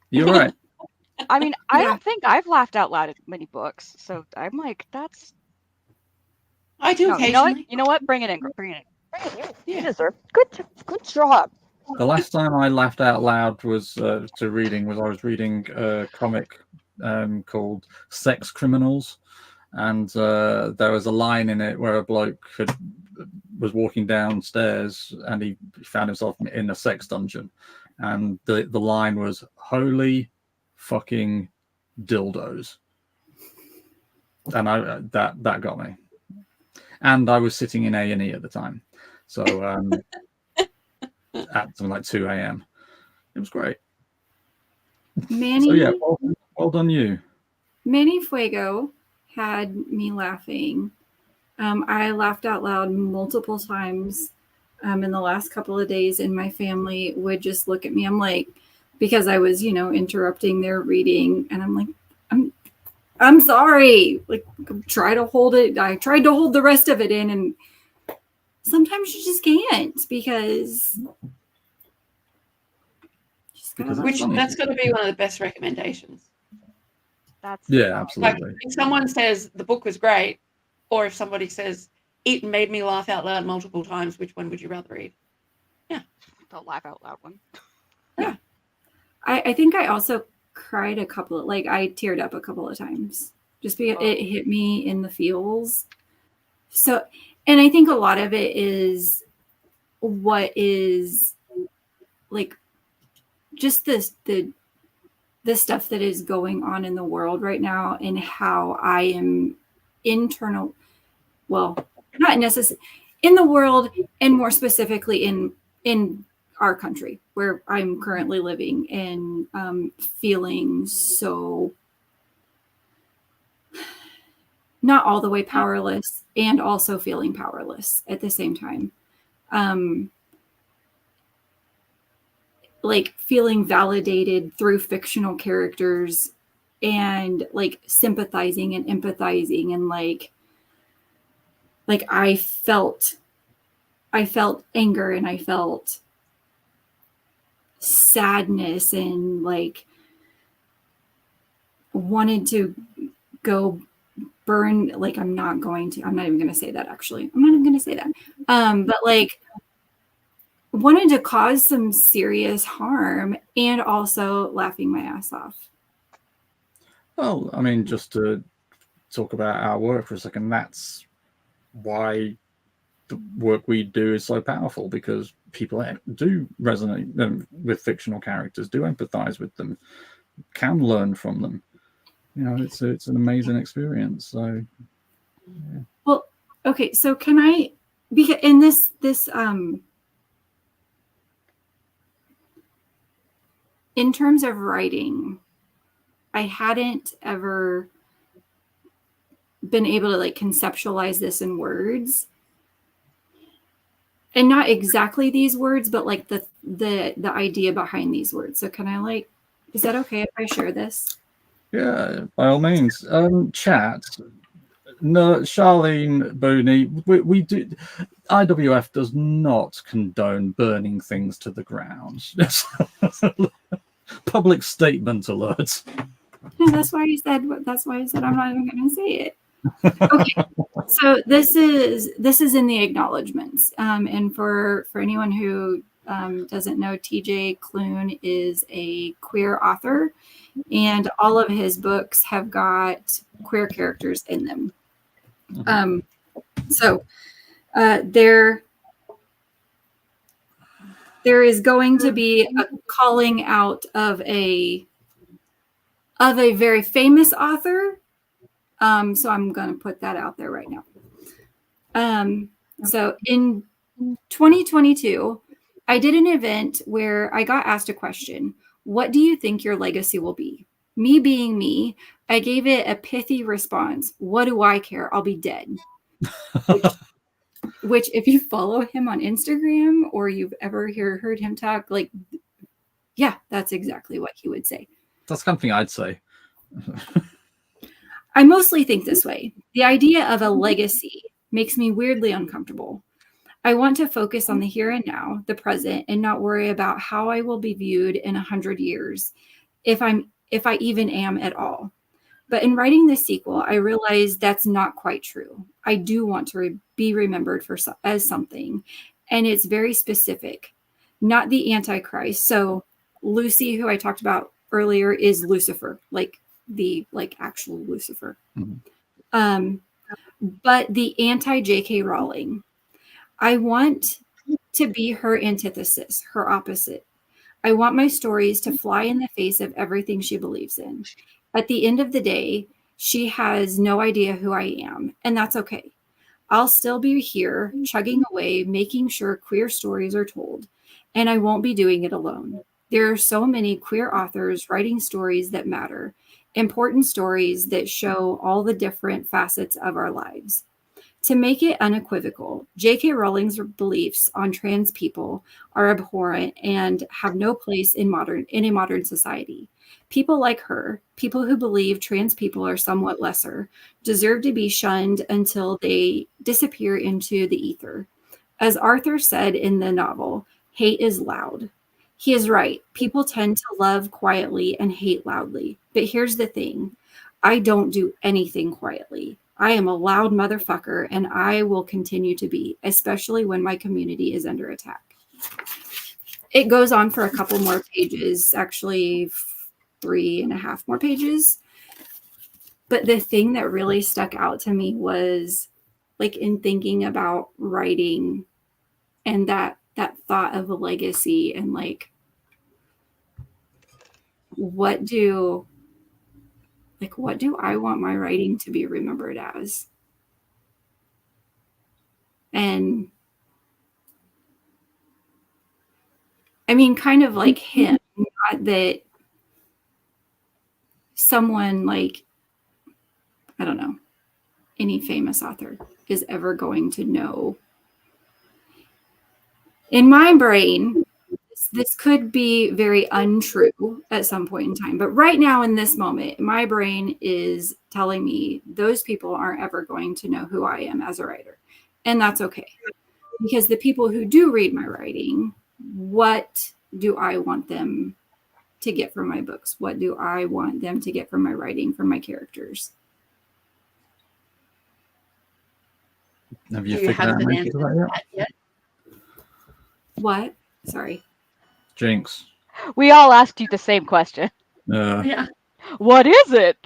[SPEAKER 2] you're right.
[SPEAKER 1] I mean, I don't think I've laughed out loud at many books. So I'm like, that's.
[SPEAKER 3] I do occasionally.
[SPEAKER 1] You know what? Bring it in. Bring it in.
[SPEAKER 3] You
[SPEAKER 1] deserve. Good job.
[SPEAKER 2] The last time I laughed out loud was I was reading a comic called Sex Criminals, and there was a line in it where a bloke was walking downstairs and he found himself in a sex dungeon, and the line was, "Holy fucking dildos," and that got me. And I was sitting in A&E at the time, so at something like 2 a.m. It was great.
[SPEAKER 4] Manny,
[SPEAKER 2] So yeah, well done you.
[SPEAKER 4] Manny Fuego had me laughing. I laughed out loud multiple times in the last couple of days, and my family would just look at me. I'm like, because I was, interrupting their reading, and I'm like, I'm sorry. Like, try to hold it. I tried to hold the rest of it in, and sometimes you just can't because.
[SPEAKER 3] That's got to be one of the best recommendations.
[SPEAKER 2] Absolutely.
[SPEAKER 3] Like if someone says the book was great, or if somebody says it made me laugh out loud multiple times, which one would you rather read? Yeah,
[SPEAKER 1] the laugh out loud one.
[SPEAKER 3] Yeah,
[SPEAKER 4] I think I also cried I teared up a couple of times just because it hit me in the feels. So, and I think a lot of it is what is like just the stuff that is going on in the world right now and how I am not necessarily in the world, and more specifically in our country where I'm currently living, and feeling so not all the way powerless and also feeling powerless at the same time. Like feeling validated through fictional characters and like sympathizing and empathizing, and like I felt anger, and I felt sadness, and like wanted to go burn. Like I'm not even going to say that, actually. I'm not even going to say that. But like wanted to cause some serious harm, and also laughing my ass off.
[SPEAKER 2] Well, I mean, just to talk about our work for a second, that's why the work we do is so powerful, because people do resonate with fictional characters, do empathize with them, can learn from them. It's an amazing experience. So, yeah.
[SPEAKER 4] Well, okay, so can I, because in this in terms of writing, I hadn't ever been able to like conceptualize this in words, and not exactly these words, but like the idea behind these words. So can I is that okay if I share this?
[SPEAKER 2] Yeah, by all means. Chat. No, Charlene Booney, we do. IWF does not condone burning things to the ground. Public statement alert.
[SPEAKER 4] Yeah, that's why I said I'm not even going to say it. Okay, so this is in the acknowledgments, and for anyone who doesn't know, TJ Klune is a queer author, and all of his books have got queer characters in them. So there is going to be a calling out of a very famous author. So I'm going to put that out there right now. So in 2022, I did an event where I got asked a question: what do you think your legacy will be? Me being me, I gave it a pithy response: what do I care? I'll be dead. Which if you follow him on Instagram, or you've ever heard him talk, yeah, that's exactly what he would say.
[SPEAKER 2] That's something I'd say.
[SPEAKER 4] I mostly think this way. The idea of a legacy makes me weirdly uncomfortable. I want to focus on the here and now, the present, and not worry about how I will be viewed in 100 years, if I even am at all. But in writing this sequel, I realized that's not quite true. I do want to be remembered as something, and it's very specific, not the Antichrist. So Lucy, who I talked about earlier, is Lucifer, the actual Lucifer. Mm-hmm. But the anti-J.K. Rowling. I want to be her antithesis, her opposite. I want my stories to fly in the face of everything she believes in. At the end of the day, she has no idea who I am, and that's okay. I'll still be here, chugging away, making sure queer stories are told, and I won't be doing it alone. There are so many queer authors writing stories that matter, important stories that show all the different facets of our lives. To make it unequivocal, J.K. Rowling's beliefs on trans people are abhorrent and have no place in a modern society. People like her, people who believe trans people are somewhat lesser, deserve to be shunned until they disappear into the ether. As Arthur said in the novel, hate is loud. He is right. People tend to love quietly and hate loudly. But here's the thing. I don't do anything quietly. I am a loud motherfucker, and I will continue to be, especially when my community is under attack. It goes on for a couple more pages, actually 3.5 more pages. But the thing that really stuck out to me was, like, in thinking about writing and that thought of a legacy, and like, what do I want my writing to be remembered as? And I mean, kind of like him, not that someone like, I don't know, any famous author is ever going to know. In my brain, this could be very untrue at some point in time, but right now in this moment, my brain is telling me those people aren't ever going to know who I am as a writer. And that's okay. Because the people who do read my writing, what do I want them to get from my books? What do I want them to get from my writing, from my characters?
[SPEAKER 2] Have you
[SPEAKER 3] Do you
[SPEAKER 2] figured
[SPEAKER 3] have
[SPEAKER 2] out
[SPEAKER 3] an
[SPEAKER 2] an
[SPEAKER 3] answer
[SPEAKER 2] answer
[SPEAKER 3] to
[SPEAKER 2] to that
[SPEAKER 3] that yet?
[SPEAKER 4] What? Sorry.
[SPEAKER 2] Jinx.
[SPEAKER 1] We all asked you the same question.
[SPEAKER 3] Yeah.
[SPEAKER 1] What is it?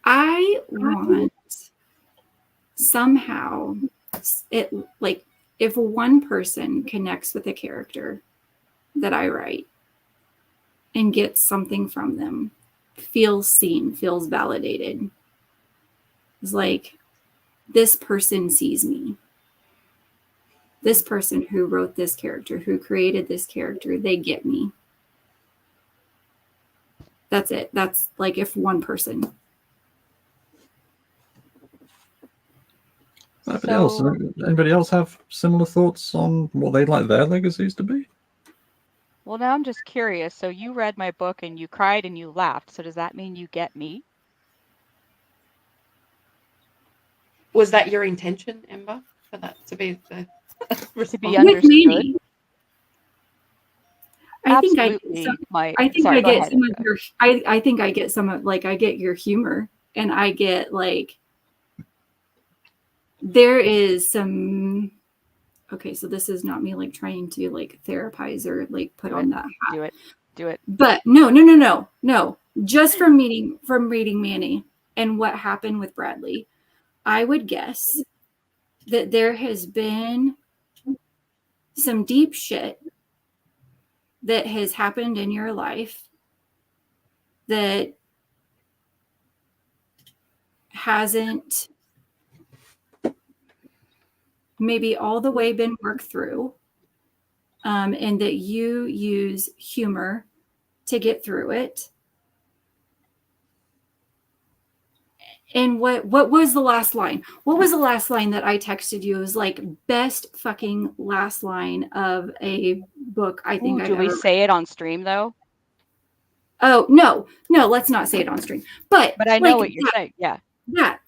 [SPEAKER 4] I want somehow it, like, if one person connects with a character that I write and gets something from them, feels seen, feels validated, it's like, this person sees me. This person who wrote this character, who created this character, they get me. That's it. That's like, if one person.
[SPEAKER 2] Anybody else have similar thoughts on what they'd like their legacies to be?
[SPEAKER 1] Well, now I'm just curious. So you read my book and you cried and you laughed. So does that mean you get me?
[SPEAKER 3] Was that your intention, Ember, for that to be the response?
[SPEAKER 1] To be
[SPEAKER 4] With
[SPEAKER 1] understood?
[SPEAKER 4] Manny, I think I
[SPEAKER 1] Absolutely.
[SPEAKER 4] get some,
[SPEAKER 1] My
[SPEAKER 4] I think
[SPEAKER 1] sorry,
[SPEAKER 4] I
[SPEAKER 1] go
[SPEAKER 4] get
[SPEAKER 1] ahead.
[SPEAKER 4] some of your, I think I get some of, like, I get your humor, and I get, like, there is some, okay, so this is not me like trying to like therapize or like put
[SPEAKER 1] Do
[SPEAKER 4] on
[SPEAKER 1] it.
[SPEAKER 4] that hat.
[SPEAKER 1] Do it. Do it.
[SPEAKER 4] But no. Just from reading Manny and what happened with Bradley, I would guess that there has been some deep shit that has happened in your life that hasn't maybe all the way been worked through, and that you use humor to get through it. And what was the last line? What was the last line that I texted you? It was like, best fucking last line of a book I think I've
[SPEAKER 1] Do we
[SPEAKER 4] ever
[SPEAKER 1] say it on stream though?
[SPEAKER 4] Oh, no, let's not say it on stream. But
[SPEAKER 1] I know
[SPEAKER 4] like
[SPEAKER 1] what you're saying. Yeah.
[SPEAKER 4] that.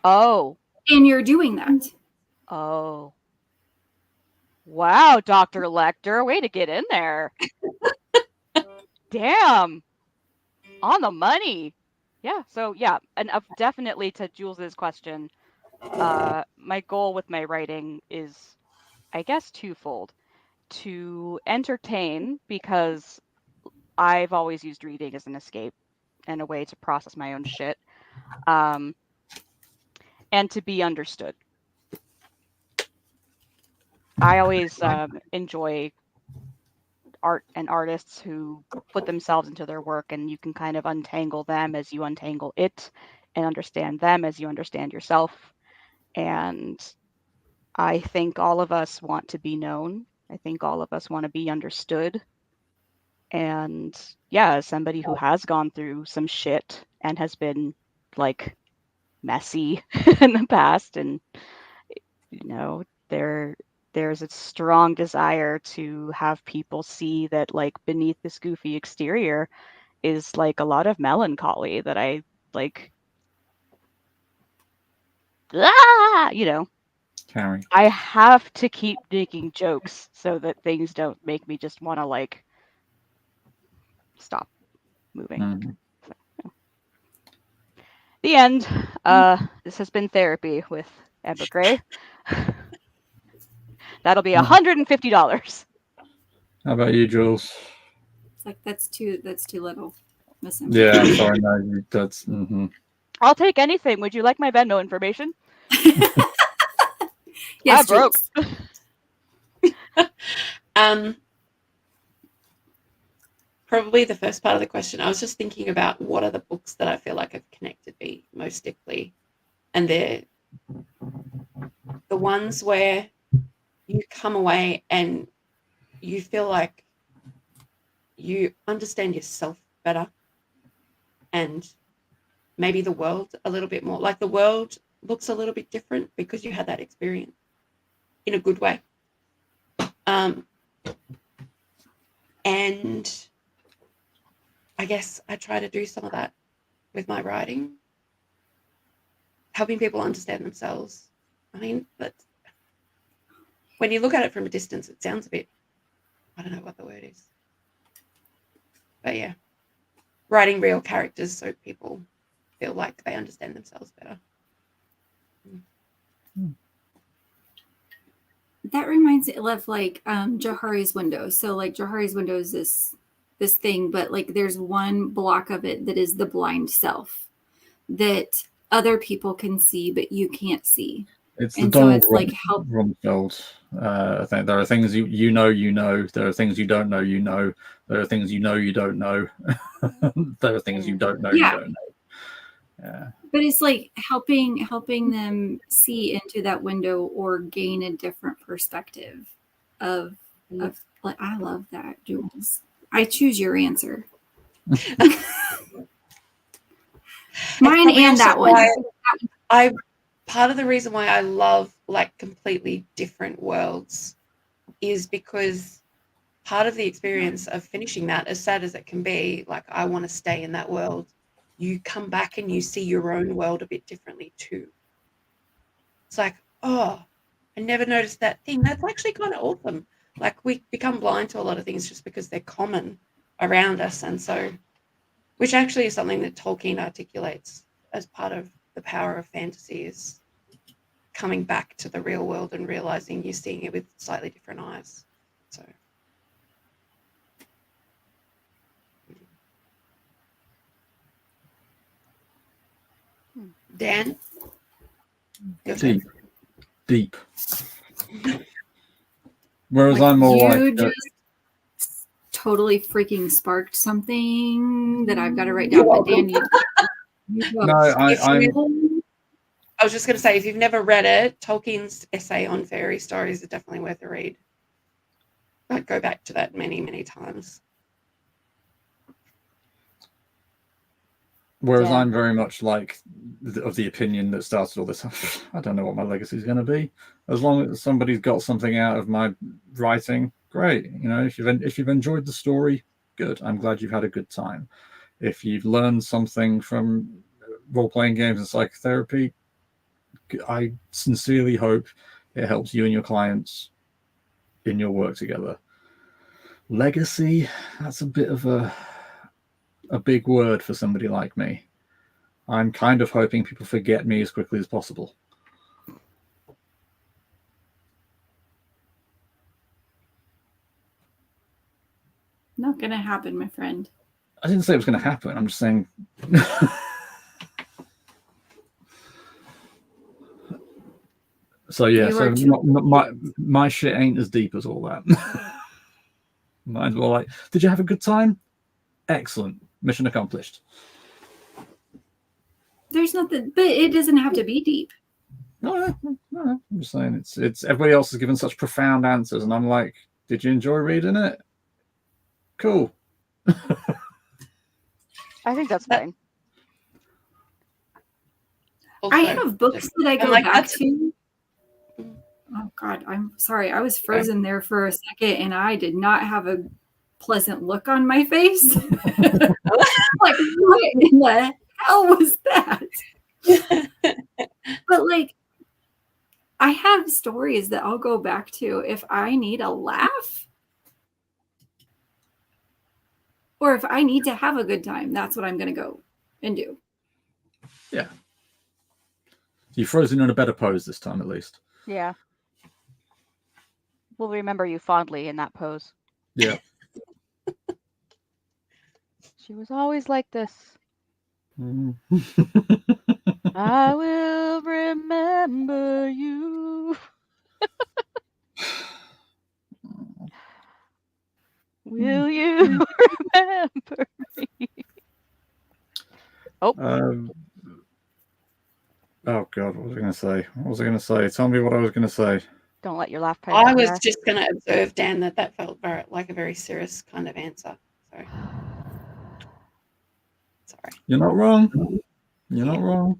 [SPEAKER 1] Oh.
[SPEAKER 4] And you're doing that.
[SPEAKER 1] Oh. Wow, Dr. Lecter, way to get in there. Damn. On the money. Yeah. So yeah, and definitely to Jules's question, my goal with my writing is, I guess, twofold. To entertain, because I've always used reading as an escape and a way to process my own shit, and to be understood. I always enjoy art and artists who put themselves into their work, and you can kind of untangle them as you untangle it, and understand them as you understand yourself. And I think all of us want to be known. I think all of us want to be understood. And yeah, as somebody who has gone through some shit and has been like messy in the past, and there's a strong desire to have people see that like beneath this goofy exterior is like a lot of melancholy that I like.
[SPEAKER 2] Carrie.
[SPEAKER 1] I have to keep making jokes so that things don't make me just want to like stop moving.
[SPEAKER 2] Mm.
[SPEAKER 1] The end. This has been therapy with Amber Gray. That'll be $150.
[SPEAKER 2] How about you, Jules?
[SPEAKER 4] It's like that's too little. Listen.
[SPEAKER 2] Yeah, I'm sorry. No, that's. Mm-hmm.
[SPEAKER 1] I'll take anything. Would you like my Venmo information?
[SPEAKER 4] Yes,
[SPEAKER 1] I'm broke.
[SPEAKER 3] Probably the first part of the question, I was just thinking about what are the books that I feel like have connected me most deeply. And they're the ones where you come away and you feel like you understand yourself better and maybe the world a little bit more. Like the world looks a little bit different because you had that experience in a good way. And I guess I try to do some of that with my writing, helping people understand themselves. I mean, but when you look at it from a distance, it sounds a bit, I don't know what the word is. But yeah, writing real characters so people feel like they understand themselves better.
[SPEAKER 4] That reminds me of like Johari's window. So like Johari's window is this thing, but like there's one block of it that is the blind self that other people can see, but you can't see.
[SPEAKER 2] It's
[SPEAKER 4] And
[SPEAKER 2] the
[SPEAKER 4] so
[SPEAKER 2] Donald
[SPEAKER 4] it's like help.
[SPEAKER 2] Rumsfeld. I think there are things you know. There are things you don't know. There are things you know you don't know. There are things you don't know.
[SPEAKER 4] Yeah.
[SPEAKER 2] You don't know. Yeah.
[SPEAKER 4] But it's like helping them see into that window or gain a different perspective of like, I love that, Jules. I choose your answer. Mine and that one.
[SPEAKER 3] Part of the reason why I love like completely different worlds is because part of the experience of finishing that, as sad as it can be, like I want to stay in that world. You come back and you see your own world a bit differently too. It's like, oh, I never noticed that thing. That's actually kind of awesome. Like we become blind to a lot of things just because they're common around us. And so, which actually is something that Tolkien articulates as part of the power of fantasy, is coming back to the real world and realizing you're seeing it with slightly different eyes. So. Dan?
[SPEAKER 2] Deep. Whereas I'm more
[SPEAKER 4] you
[SPEAKER 2] like
[SPEAKER 4] just totally freaking sparked something that I've got to write down. But Dan,
[SPEAKER 3] I was just going to say, if you've never read it, Tolkien's essay on fairy stories is definitely worth a read. I'd go back to that many, many times.
[SPEAKER 2] Whereas
[SPEAKER 1] Yeah.
[SPEAKER 2] I'm very much like of the opinion that started all this. I don't know what my legacy is going to be. As long as somebody's got something out of my writing, great. You know, if you've enjoyed the story, good. I'm glad you've had a good time. If you've learned something from role-playing games and psychotherapy, I sincerely hope it helps you and your clients in your work together. Legacy, that's a bit of a big word for somebody like me. I'm kind of hoping people forget me as quickly as possible.
[SPEAKER 4] Not gonna happen, my friend.
[SPEAKER 2] I didn't say it was going to happen. I'm just saying. So yeah, so my shit ain't as deep as all that. Mine's more like, did you have a good time? Excellent. Mission accomplished.
[SPEAKER 4] There's nothing, but it doesn't have to be deep.
[SPEAKER 2] No, I'm just saying it's everybody else has given such profound answers, and I'm like, did you enjoy reading it? Cool.
[SPEAKER 1] I think that's fine.
[SPEAKER 3] Also,
[SPEAKER 4] I have books that I go
[SPEAKER 3] like,
[SPEAKER 4] back
[SPEAKER 3] that's-
[SPEAKER 4] to. Oh God, I'm sorry. I was frozen there for a second, and I did not have a pleasant look on my face. Like, what in the hell was that? But like, I have stories that I'll go back to if I need a laugh, or if I need to have a good time. That's what I'm going to go and do.
[SPEAKER 2] Yeah. You've frozen in a better pose this time, at least.
[SPEAKER 1] Yeah. We'll remember you fondly in that pose.
[SPEAKER 2] Yeah.
[SPEAKER 1] She was always like this.
[SPEAKER 2] Mm.
[SPEAKER 1] I will remember you. Will you remember me?
[SPEAKER 2] Oh God, what was I going to say? What was I going to say? Tell me what I was going to say.
[SPEAKER 1] Don't let your laugh pipe
[SPEAKER 3] I
[SPEAKER 1] out
[SPEAKER 3] was
[SPEAKER 1] there.
[SPEAKER 3] just going to observe, Dan, that felt very like a very serious kind of answer. So, sorry.
[SPEAKER 2] You're not wrong. You're not wrong.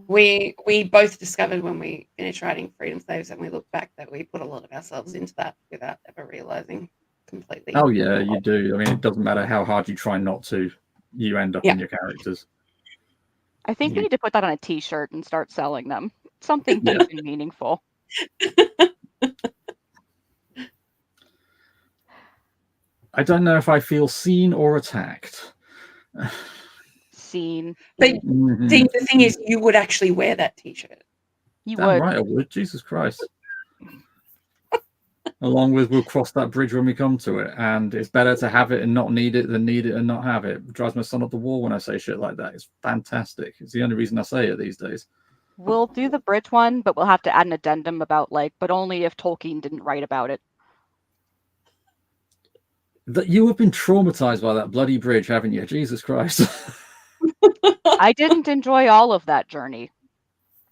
[SPEAKER 3] We both discovered when we finished writing Freedom Slaves and we looked back that we put a lot of ourselves into that without ever realizing completely.
[SPEAKER 2] Oh yeah, you do. I mean, it doesn't matter how hard you try not to. You end up in your characters.
[SPEAKER 1] I think you need to put that on a t-shirt and start selling them. Something
[SPEAKER 2] Yeah.
[SPEAKER 1] deep and meaningful.
[SPEAKER 2] I don't know if I feel seen or attacked.
[SPEAKER 1] Scene.
[SPEAKER 3] But
[SPEAKER 2] Mhm.
[SPEAKER 3] the thing is, you would actually wear that T-shirt.
[SPEAKER 1] You
[SPEAKER 2] Damn
[SPEAKER 1] would.
[SPEAKER 2] right I would. Jesus Christ. Along with we'll cross that bridge when we come to it. And it's better to have it and not need it than need it and not have it. It drives my son up the wall when I say shit like that. It's fantastic. It's the only reason I say it these days.
[SPEAKER 1] We'll do the bridge one, but we'll have to add an addendum about like, but only if Tolkien didn't write about it.
[SPEAKER 2] That you have been traumatized by that bloody bridge, haven't you? Jesus Christ.
[SPEAKER 1] I didn't enjoy all of that journey.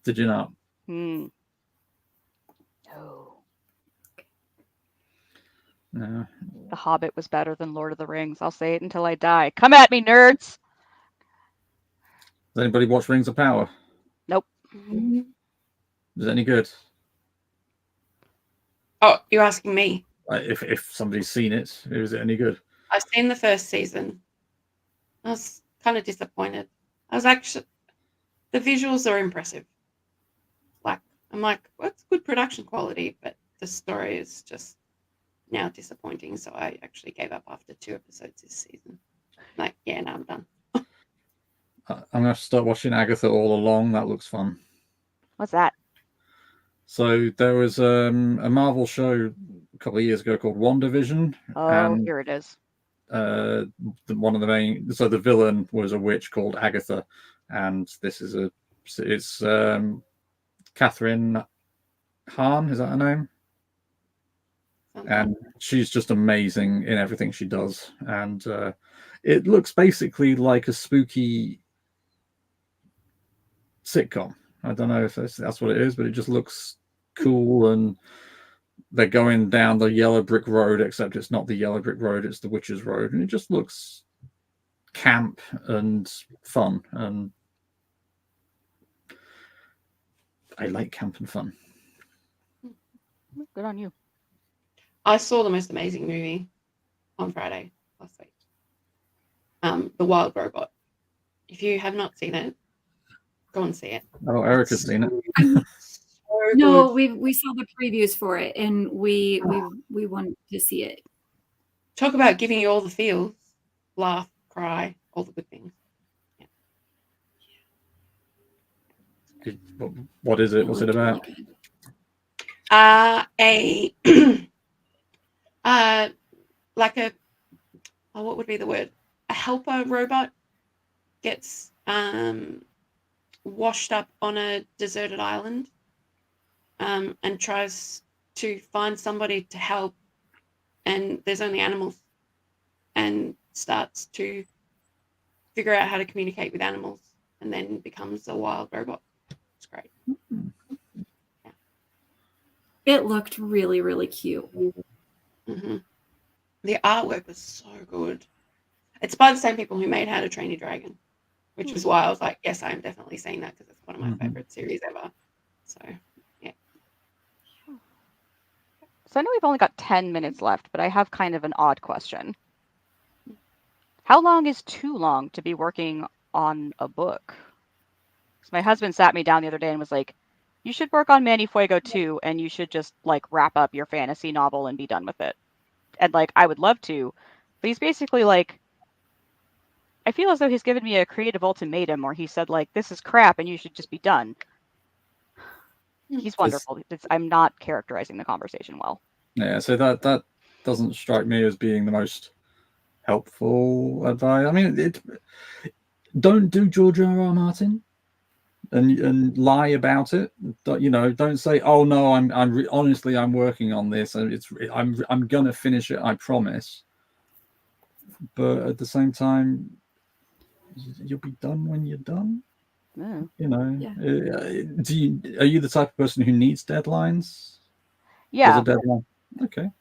[SPEAKER 2] Did you not?
[SPEAKER 1] No.
[SPEAKER 2] No.
[SPEAKER 1] The Hobbit was better than Lord of the Rings. I'll say it until I die. Come at me, nerds!
[SPEAKER 2] Does anybody watch Rings of Power?
[SPEAKER 1] Nope.
[SPEAKER 2] Is it any good?
[SPEAKER 3] Oh, you're asking me?
[SPEAKER 2] If somebody's seen it, is it any good?
[SPEAKER 3] I've seen the first season. I was kind of disappointed. I was actually, the visuals are impressive. Like, I'm like, what's good production quality? But the story is just now disappointing. So I actually gave up after 2 episodes this season. Like, yeah, now I'm done.
[SPEAKER 2] I'm going to have to start watching Agatha All Along. That looks fun.
[SPEAKER 1] What's that?
[SPEAKER 2] So there was a Marvel show a couple of years ago called WandaVision.
[SPEAKER 1] Oh,
[SPEAKER 2] and
[SPEAKER 1] here it is.
[SPEAKER 2] one of the main, so the villain was a witch called Agatha, and this is it's Catherine Hahn, is that her name? And she's just amazing in everything she does, and it looks basically like a spooky sitcom. I don't know if that's what it is, but it just looks cool, and they're going down the yellow brick road, except it's not the yellow brick road, it's the witch's road, and it just looks camp and fun, and I like camp and fun.
[SPEAKER 1] Good on you.
[SPEAKER 3] I saw the most amazing movie on Friday last week. The Wild Robot. If you have not seen it, go and see it.
[SPEAKER 2] Oh, Erica's seen it.
[SPEAKER 3] So
[SPEAKER 4] No,
[SPEAKER 3] good.
[SPEAKER 4] we saw the previews for it, and we wanted to see it.
[SPEAKER 3] Talk about giving you all the feels, laugh, cry, all the good things.
[SPEAKER 2] What is it? What's it about?
[SPEAKER 3] Like a, what would be the word? A helper robot gets washed up on a deserted island and tries to find somebody to help and there's only animals, and starts to figure out how to communicate with animals, and then becomes a wild robot. It's great.
[SPEAKER 4] It looked really, really cute.
[SPEAKER 3] Mm-hmm. The artwork was so good. It's by the same people who made How to Train Your Dragon, which is why I was like, yes, I am definitely seeing that because it's one of my favorite series ever. So, yeah.
[SPEAKER 1] So I know we've only got 10 minutes left, but I have kind of an odd question. How long is too long to be working on a book? Because my husband sat me down the other day and was like, you should work on Manny Fuego too, and you should just like wrap up your fantasy novel and be done with it. And like, I would love to, but he's basically like, I feel as though he's given me a creative ultimatum, or he said like, this is crap and you should just be done. He's wonderful. I'm not characterizing the conversation well.
[SPEAKER 2] Yeah, so that doesn't strike me as being the most helpful advice. I mean, don't do George R.R. Martin and lie about it. Don't say, "Oh no, honestly I'm working on this and I'm gonna finish it, I promise." But at the same time, you'll be done when you're done.
[SPEAKER 1] Mm.
[SPEAKER 2] Are you the type of person who needs deadlines?
[SPEAKER 1] Yeah.
[SPEAKER 2] There's a deadline. Okay.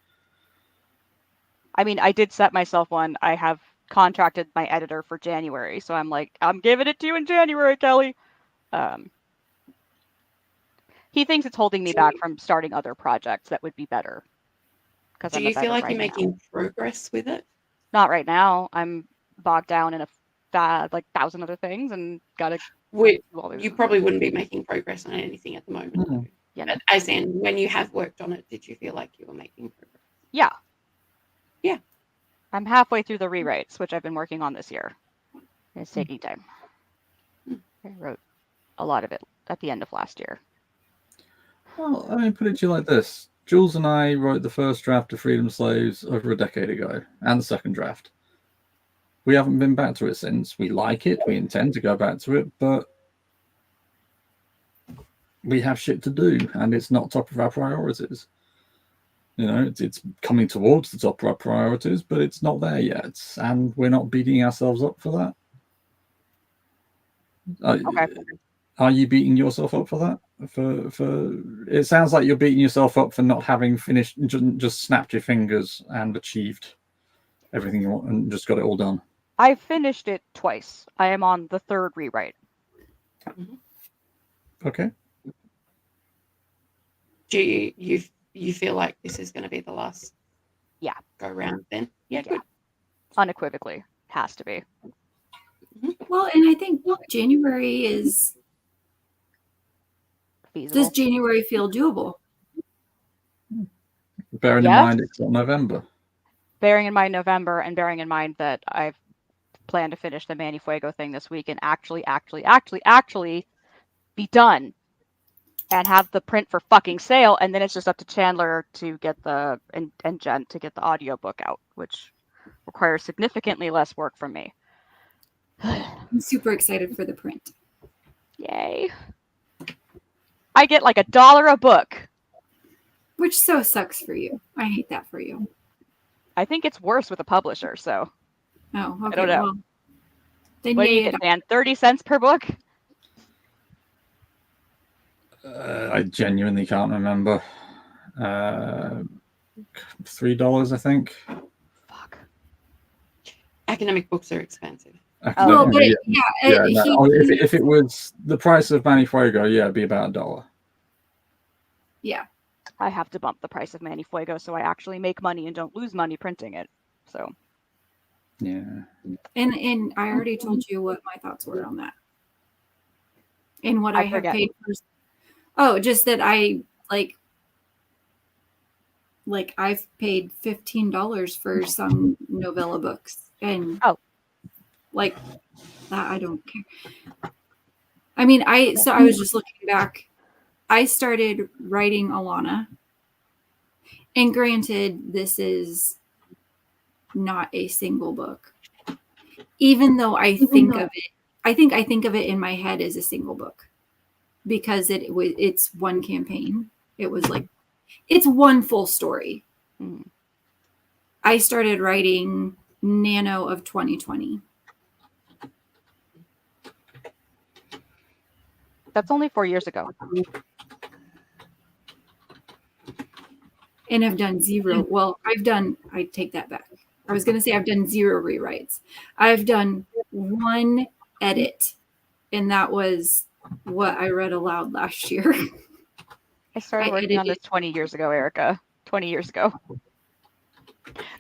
[SPEAKER 1] I mean, I did set myself one. I have contracted my editor for January, so I'm like, I'm giving it to you in January, Kelly. He thinks it's holding me back from starting other projects that would be better.
[SPEAKER 3] Do you feel like you're making progress with it?
[SPEAKER 1] Not right now. I'm bogged down in like 1,000 other things and gotta.
[SPEAKER 3] You probably wouldn't be making progress on anything at the moment.
[SPEAKER 2] Mm-hmm.
[SPEAKER 1] Yeah.
[SPEAKER 3] As in, when you have worked on it, did you feel like you were making progress?
[SPEAKER 1] Yeah.
[SPEAKER 3] Yeah.
[SPEAKER 1] I'm halfway through the rewrites, which I've been working on this year. It's taking time. I wrote a lot of it at the end of last year.
[SPEAKER 2] Well, I mean, put it to you like this. Jules and I wrote the first draft of Freedom Slaves over a decade ago, and the second draft. We haven't been back to it since. We like it. We intend to go back to it, but we have shit to do, and it's not top of our priorities. It's coming towards the top of our priorities, but it's not there yet, and we're not beating ourselves up for that.
[SPEAKER 1] Okay.
[SPEAKER 2] Are you beating yourself up for that? For it sounds like you're beating yourself up for not having finished, just snapped your fingers and achieved everything you want and just got it all done.
[SPEAKER 1] I finished it twice. I am on the third rewrite.
[SPEAKER 2] Okay.
[SPEAKER 3] Do you feel like this is going to be the last?
[SPEAKER 1] Yeah.
[SPEAKER 3] Go round then. Yeah. Good.
[SPEAKER 1] Unequivocally, has to be.
[SPEAKER 4] Well, and I think January is
[SPEAKER 1] feasible.
[SPEAKER 4] Does January feel doable?
[SPEAKER 2] Bearing in mind it's not November.
[SPEAKER 1] Bearing in mind November, and bearing in mind that I've planned to finish the Manny Fuego thing this week and actually be done and have the print for fucking sale, and then it's just up to Chandler to get and Jen to get the audiobook out, which requires significantly less work from me.
[SPEAKER 4] I'm super excited for the print.
[SPEAKER 1] Yay. I get like $1 a book.
[SPEAKER 4] Which so sucks for you. I hate that for you.
[SPEAKER 1] I think it's worse with a publisher, so.
[SPEAKER 4] Oh, okay.
[SPEAKER 1] I don't know.
[SPEAKER 4] Well, then
[SPEAKER 1] what do you get, Dan? 30 cents per book?
[SPEAKER 2] I genuinely can't remember. $3, I think.
[SPEAKER 1] Fuck.
[SPEAKER 3] Academic books are expensive.
[SPEAKER 4] Well, but
[SPEAKER 2] if it was the price of Manny Fuego, it'd be about $1.
[SPEAKER 4] Yeah.
[SPEAKER 1] I have to bump the price of Manny Fuego so I actually make money and don't lose money printing it. So.
[SPEAKER 2] Yeah.
[SPEAKER 4] And I already told you what my thoughts were on that. And what I have paid for. Oh, just that I I've paid $15 for some novella books, and that I don't care. I mean, I was just looking back. I started writing Alana, and granted, this is not a single book. Even though I think of it in my head as a single book, because it's one campaign. It was like it's one full story. I started writing Nano of 2020.
[SPEAKER 1] That's only 4 years ago.
[SPEAKER 4] And I've done zero. Well, I take that back. I was going to say I've done zero rewrites. I've done one edit, and that was what I read aloud last year.
[SPEAKER 1] I started
[SPEAKER 4] I
[SPEAKER 1] working on this
[SPEAKER 4] edited-
[SPEAKER 1] 20 years ago, Erica. 20 years ago.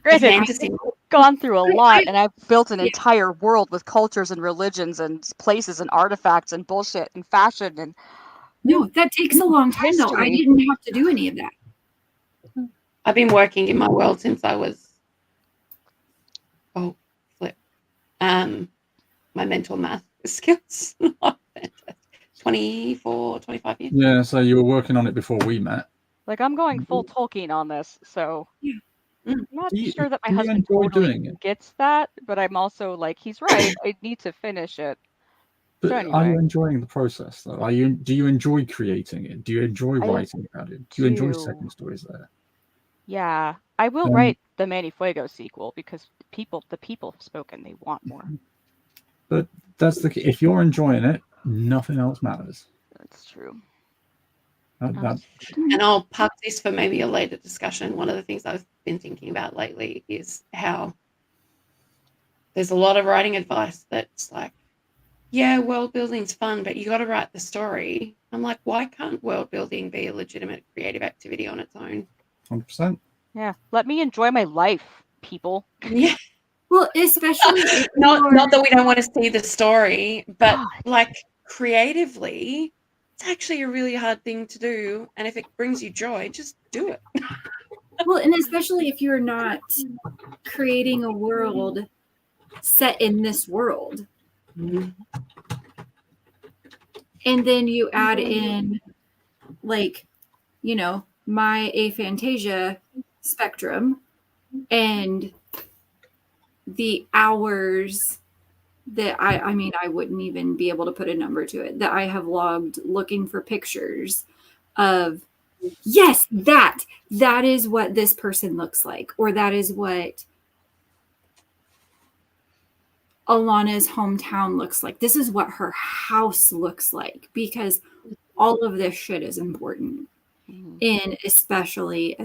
[SPEAKER 1] Granted,
[SPEAKER 3] Fantasy.
[SPEAKER 1] I've gone through a lot, and I've built an
[SPEAKER 4] Yeah.
[SPEAKER 1] entire world with cultures and religions and places and artifacts and bullshit and fashion and
[SPEAKER 4] No, that takes a long time, though. I
[SPEAKER 1] History.
[SPEAKER 4] didn't have to do any of that.
[SPEAKER 3] I've been working in my world since I was my mental math skills. 24, 25 years.
[SPEAKER 2] Yeah, so you were working on it before we met.
[SPEAKER 1] like I'm going full Tolkien on this, so
[SPEAKER 4] Yeah.
[SPEAKER 1] I'm not
[SPEAKER 2] Do you-
[SPEAKER 1] sure that my
[SPEAKER 2] do you
[SPEAKER 1] husband
[SPEAKER 2] enjoy
[SPEAKER 1] totally
[SPEAKER 2] doing it?
[SPEAKER 1] gets that, but I'm also like, he's right. I need to finish it.
[SPEAKER 2] But
[SPEAKER 1] So
[SPEAKER 2] are
[SPEAKER 1] anyway.
[SPEAKER 2] you enjoying the process though? Do you enjoy creating it? Do you enjoy
[SPEAKER 1] I
[SPEAKER 2] writing about it? Do you enjoy
[SPEAKER 1] do.
[SPEAKER 2] setting stories there?
[SPEAKER 1] Yeah, I will
[SPEAKER 2] Um,
[SPEAKER 1] write the Manny Fuego sequel because the people have spoken. They want more.
[SPEAKER 2] But that's the key. If you're enjoying it, nothing else matters.
[SPEAKER 1] That's true.
[SPEAKER 2] That,
[SPEAKER 3] And I'll park this for maybe a later discussion. One of the things I've been thinking about lately is how there's a lot of writing advice that's like, yeah, world building's fun, but you got to write the story. I'm like, why can't world building be a legitimate creative activity on its own?
[SPEAKER 2] 100%.
[SPEAKER 1] Yeah, let me enjoy my life, people.
[SPEAKER 3] Yeah,
[SPEAKER 4] Well, especially if
[SPEAKER 3] not that we don't want to see the story, but
[SPEAKER 1] God.
[SPEAKER 3] like creatively, it's actually a really hard thing to do. And if it brings you joy, just do it.
[SPEAKER 4] well, and especially if you're not creating a world set in this world, and then you add in, like, you know, my aphantasia spectrum and the hours that I mean, I wouldn't even be able to put a number to it, that I have logged looking for pictures of, yes, that is what this person looks like, or that is what Alana's hometown looks like. This is what her house looks like, because all of this shit is important.
[SPEAKER 1] Mhm.
[SPEAKER 4] And especially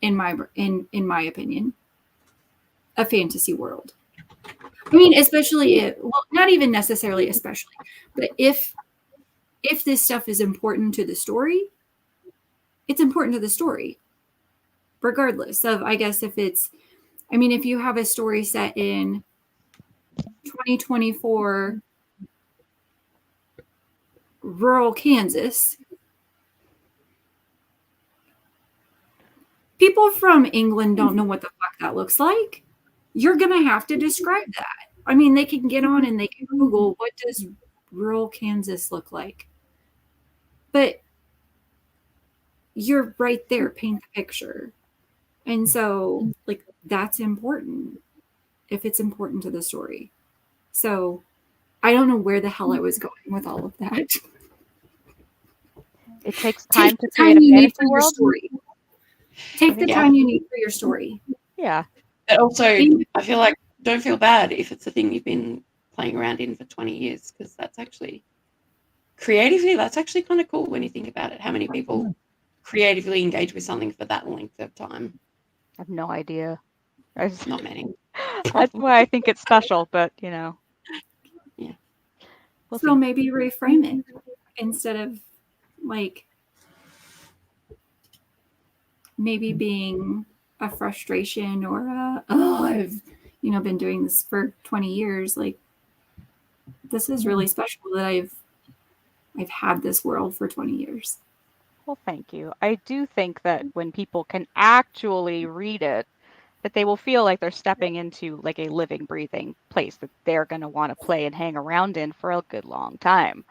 [SPEAKER 4] in my opinion, a fantasy world. I mean, especially not even necessarily especially, but if this stuff is important to the story, it's important to the story, regardless of, I guess, if you have a story set in 2024 rural Kansas, people from England don't know what the fuck that looks like. You're going to have to describe that. I mean, they can get on and they can Google, what does rural Kansas look like? But you're right there, paint the picture. And so, like, that's important if it's important to the story. So I don't know where the hell I was going with all of that.
[SPEAKER 1] It takes time
[SPEAKER 4] Take
[SPEAKER 1] to
[SPEAKER 4] the
[SPEAKER 1] create
[SPEAKER 4] time
[SPEAKER 1] a
[SPEAKER 4] you need
[SPEAKER 1] fantasy
[SPEAKER 4] for your
[SPEAKER 1] world.
[SPEAKER 4] story. Take the
[SPEAKER 3] Yeah.
[SPEAKER 4] time you need for your story.
[SPEAKER 1] Yeah,
[SPEAKER 3] But also, I feel like don't feel bad if it's a thing you've been playing around in for 20 years, because that's actually creatively, that's actually kind of cool when you think about it. How many people creatively engage with something for that length of time?
[SPEAKER 1] I have no idea.
[SPEAKER 3] Not many.
[SPEAKER 1] That's why I think it's special, but you know.
[SPEAKER 3] Yeah.
[SPEAKER 1] We'll
[SPEAKER 4] So
[SPEAKER 1] see.
[SPEAKER 4] maybe reframe it instead of, like, maybe being a frustration or I've been doing this for 20 years. Like, this is really special that I've had this world for 20 years.
[SPEAKER 1] Well, thank you. I do think that when people can actually read it, that they will feel like they're stepping into like a living, breathing place that they're going to want to play and hang around in for a good long time,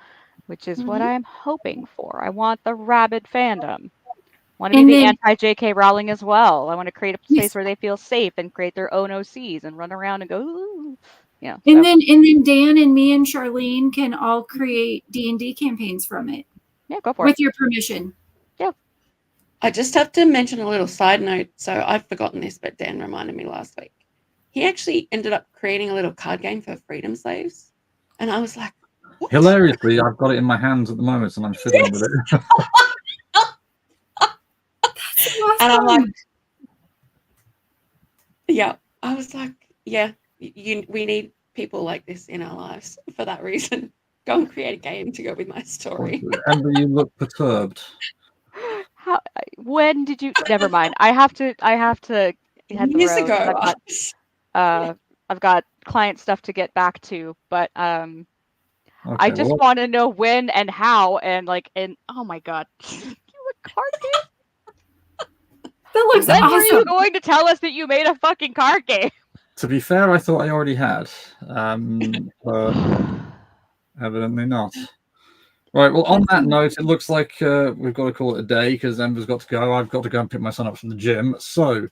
[SPEAKER 1] which is what
[SPEAKER 3] Mhm.
[SPEAKER 1] I'm hoping for. I want the rabid fandom. I want to
[SPEAKER 4] And
[SPEAKER 1] be the
[SPEAKER 4] then-
[SPEAKER 1] anti-JK Rowling as well. I want to create a
[SPEAKER 4] Yes.
[SPEAKER 1] place where they feel safe and create their own OCs and run around and go, ooh. Yeah.
[SPEAKER 4] And then Dan and me and Charlene can all create D&D campaigns from it
[SPEAKER 1] yeah, go for
[SPEAKER 4] with
[SPEAKER 1] it.
[SPEAKER 4] your permission.
[SPEAKER 3] I just have to mention a little side note. So I've forgotten this, but Dan reminded me last week. He actually ended up creating a little card game for freedom slaves. And I was like, what?
[SPEAKER 2] Hilariously, I've got it in my hands at the moment and I'm fiddling with it.
[SPEAKER 4] That's awesome.
[SPEAKER 3] And I'm like, yeah. I was like, yeah, we need people like this in our lives for that reason. Go and create a game to go with my story.
[SPEAKER 2] Amber, you look perturbed.
[SPEAKER 1] How? When did you? Never mind. I have to head the
[SPEAKER 3] Years
[SPEAKER 1] road.
[SPEAKER 3] ago.
[SPEAKER 1] I've got client stuff to get back to, but I
[SPEAKER 2] Okay,
[SPEAKER 1] just
[SPEAKER 2] well,
[SPEAKER 1] want to know when and how and oh my god, you a card game?
[SPEAKER 4] That looks
[SPEAKER 1] When were you
[SPEAKER 4] awesome.
[SPEAKER 1] going to tell us that you made a fucking card game?
[SPEAKER 2] to be fair, I thought I already had. But evidently not. Right, well, on that note, it looks like we've got to call it a day because Ember's got to go. I've got to go and pick my son up from the gym. So,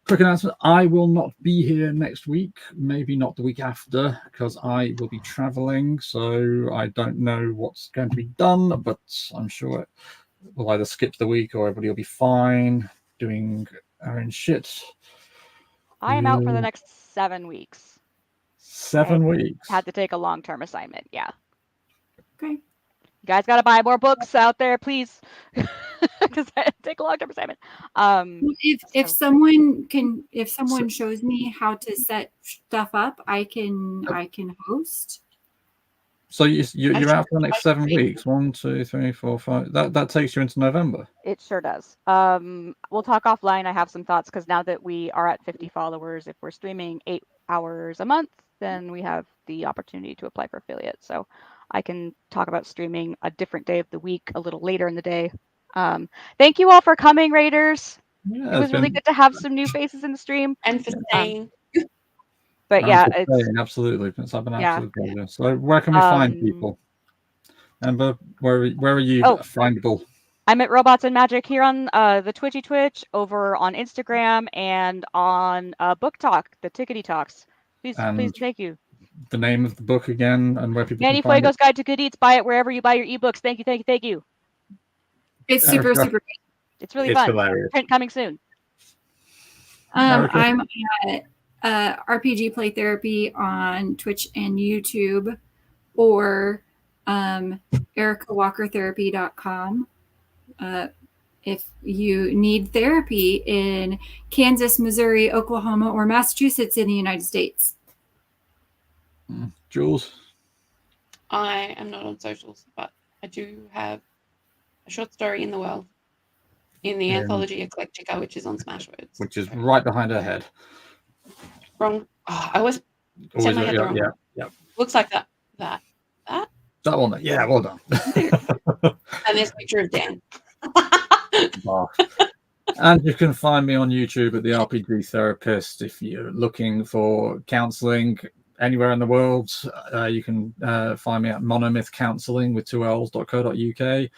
[SPEAKER 2] quick announcement, I will not be here next week, maybe not the week after, because I will be traveling. So, I don't know what's going to be done, but I'm sure we'll either skip the week or everybody will be fine doing our own shit.
[SPEAKER 1] I am out for the next 7 weeks.
[SPEAKER 2] 7 weeks.
[SPEAKER 1] Had to take a long-term assignment. Yeah.
[SPEAKER 4] Okay.
[SPEAKER 1] You guys got to buy more books out there, please, because I had to take a long-term assignment.
[SPEAKER 4] If someone shows me how to set stuff up, I can host.
[SPEAKER 2] So you're out for the next 7 weeks. 1, 2, 3, 4, 5. That takes you into November.
[SPEAKER 1] It sure does. We'll talk offline. I have some thoughts because now that we are at 50 followers, if we're streaming 8 hours a month, then we have the opportunity to apply for affiliate. So I can talk about streaming a different day of the week, a little later in the day. Thank you all for coming, Raiders.
[SPEAKER 2] Yeah,
[SPEAKER 1] It was really good to have some new faces in the stream.
[SPEAKER 3] And for staying.
[SPEAKER 1] But yeah,
[SPEAKER 2] absolutely. It's been absolute pleasure. So where can we find people? Amber, where are you findable?
[SPEAKER 1] I'm at Robots and Magic here on the Twitch, over on Instagram, and on Book Talk, the Tickety Talks. Please, thank you.
[SPEAKER 2] The name of the book again and where people
[SPEAKER 1] Manny
[SPEAKER 2] can find
[SPEAKER 1] Fuego's
[SPEAKER 2] it.
[SPEAKER 1] Guide to Good Eats. Buy it wherever you buy your ebooks. Thank you.
[SPEAKER 4] It's super great.
[SPEAKER 1] It's really fun.
[SPEAKER 2] Hilarious.
[SPEAKER 1] Print coming soon.
[SPEAKER 4] I'm at RPG Play Therapy on Twitch and YouTube, or ericawalkertherapy.com. If you need therapy in Kansas, Missouri, Oklahoma, or Massachusetts in the United States.
[SPEAKER 2] Jules?
[SPEAKER 3] I am not on socials, but I do have a short story in the world in the anthology Eclectica, which is on Smashwords.
[SPEAKER 2] Which is right behind her head.
[SPEAKER 3] Wrong. Oh, I always set my head wrong.
[SPEAKER 2] Yeah.
[SPEAKER 3] Looks like that.
[SPEAKER 2] That one. Yeah, well done.
[SPEAKER 3] And there's a picture of Dan.
[SPEAKER 2] And you can find me on YouTube at the RPG Therapist. If you're looking for counseling anywhere in the world, you can find me at Monomyth Counseling with 2Ls.co.uk.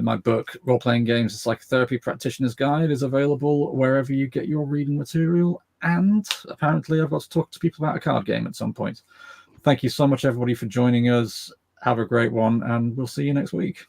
[SPEAKER 2] My book, Role Playing Games, a Psychotherapy Practitioner's Guide, is available wherever you get your reading material. And apparently I've got to talk to people about a card game at some point. Thank you so much, everybody, for joining us. Have a great one, and we'll see you next week.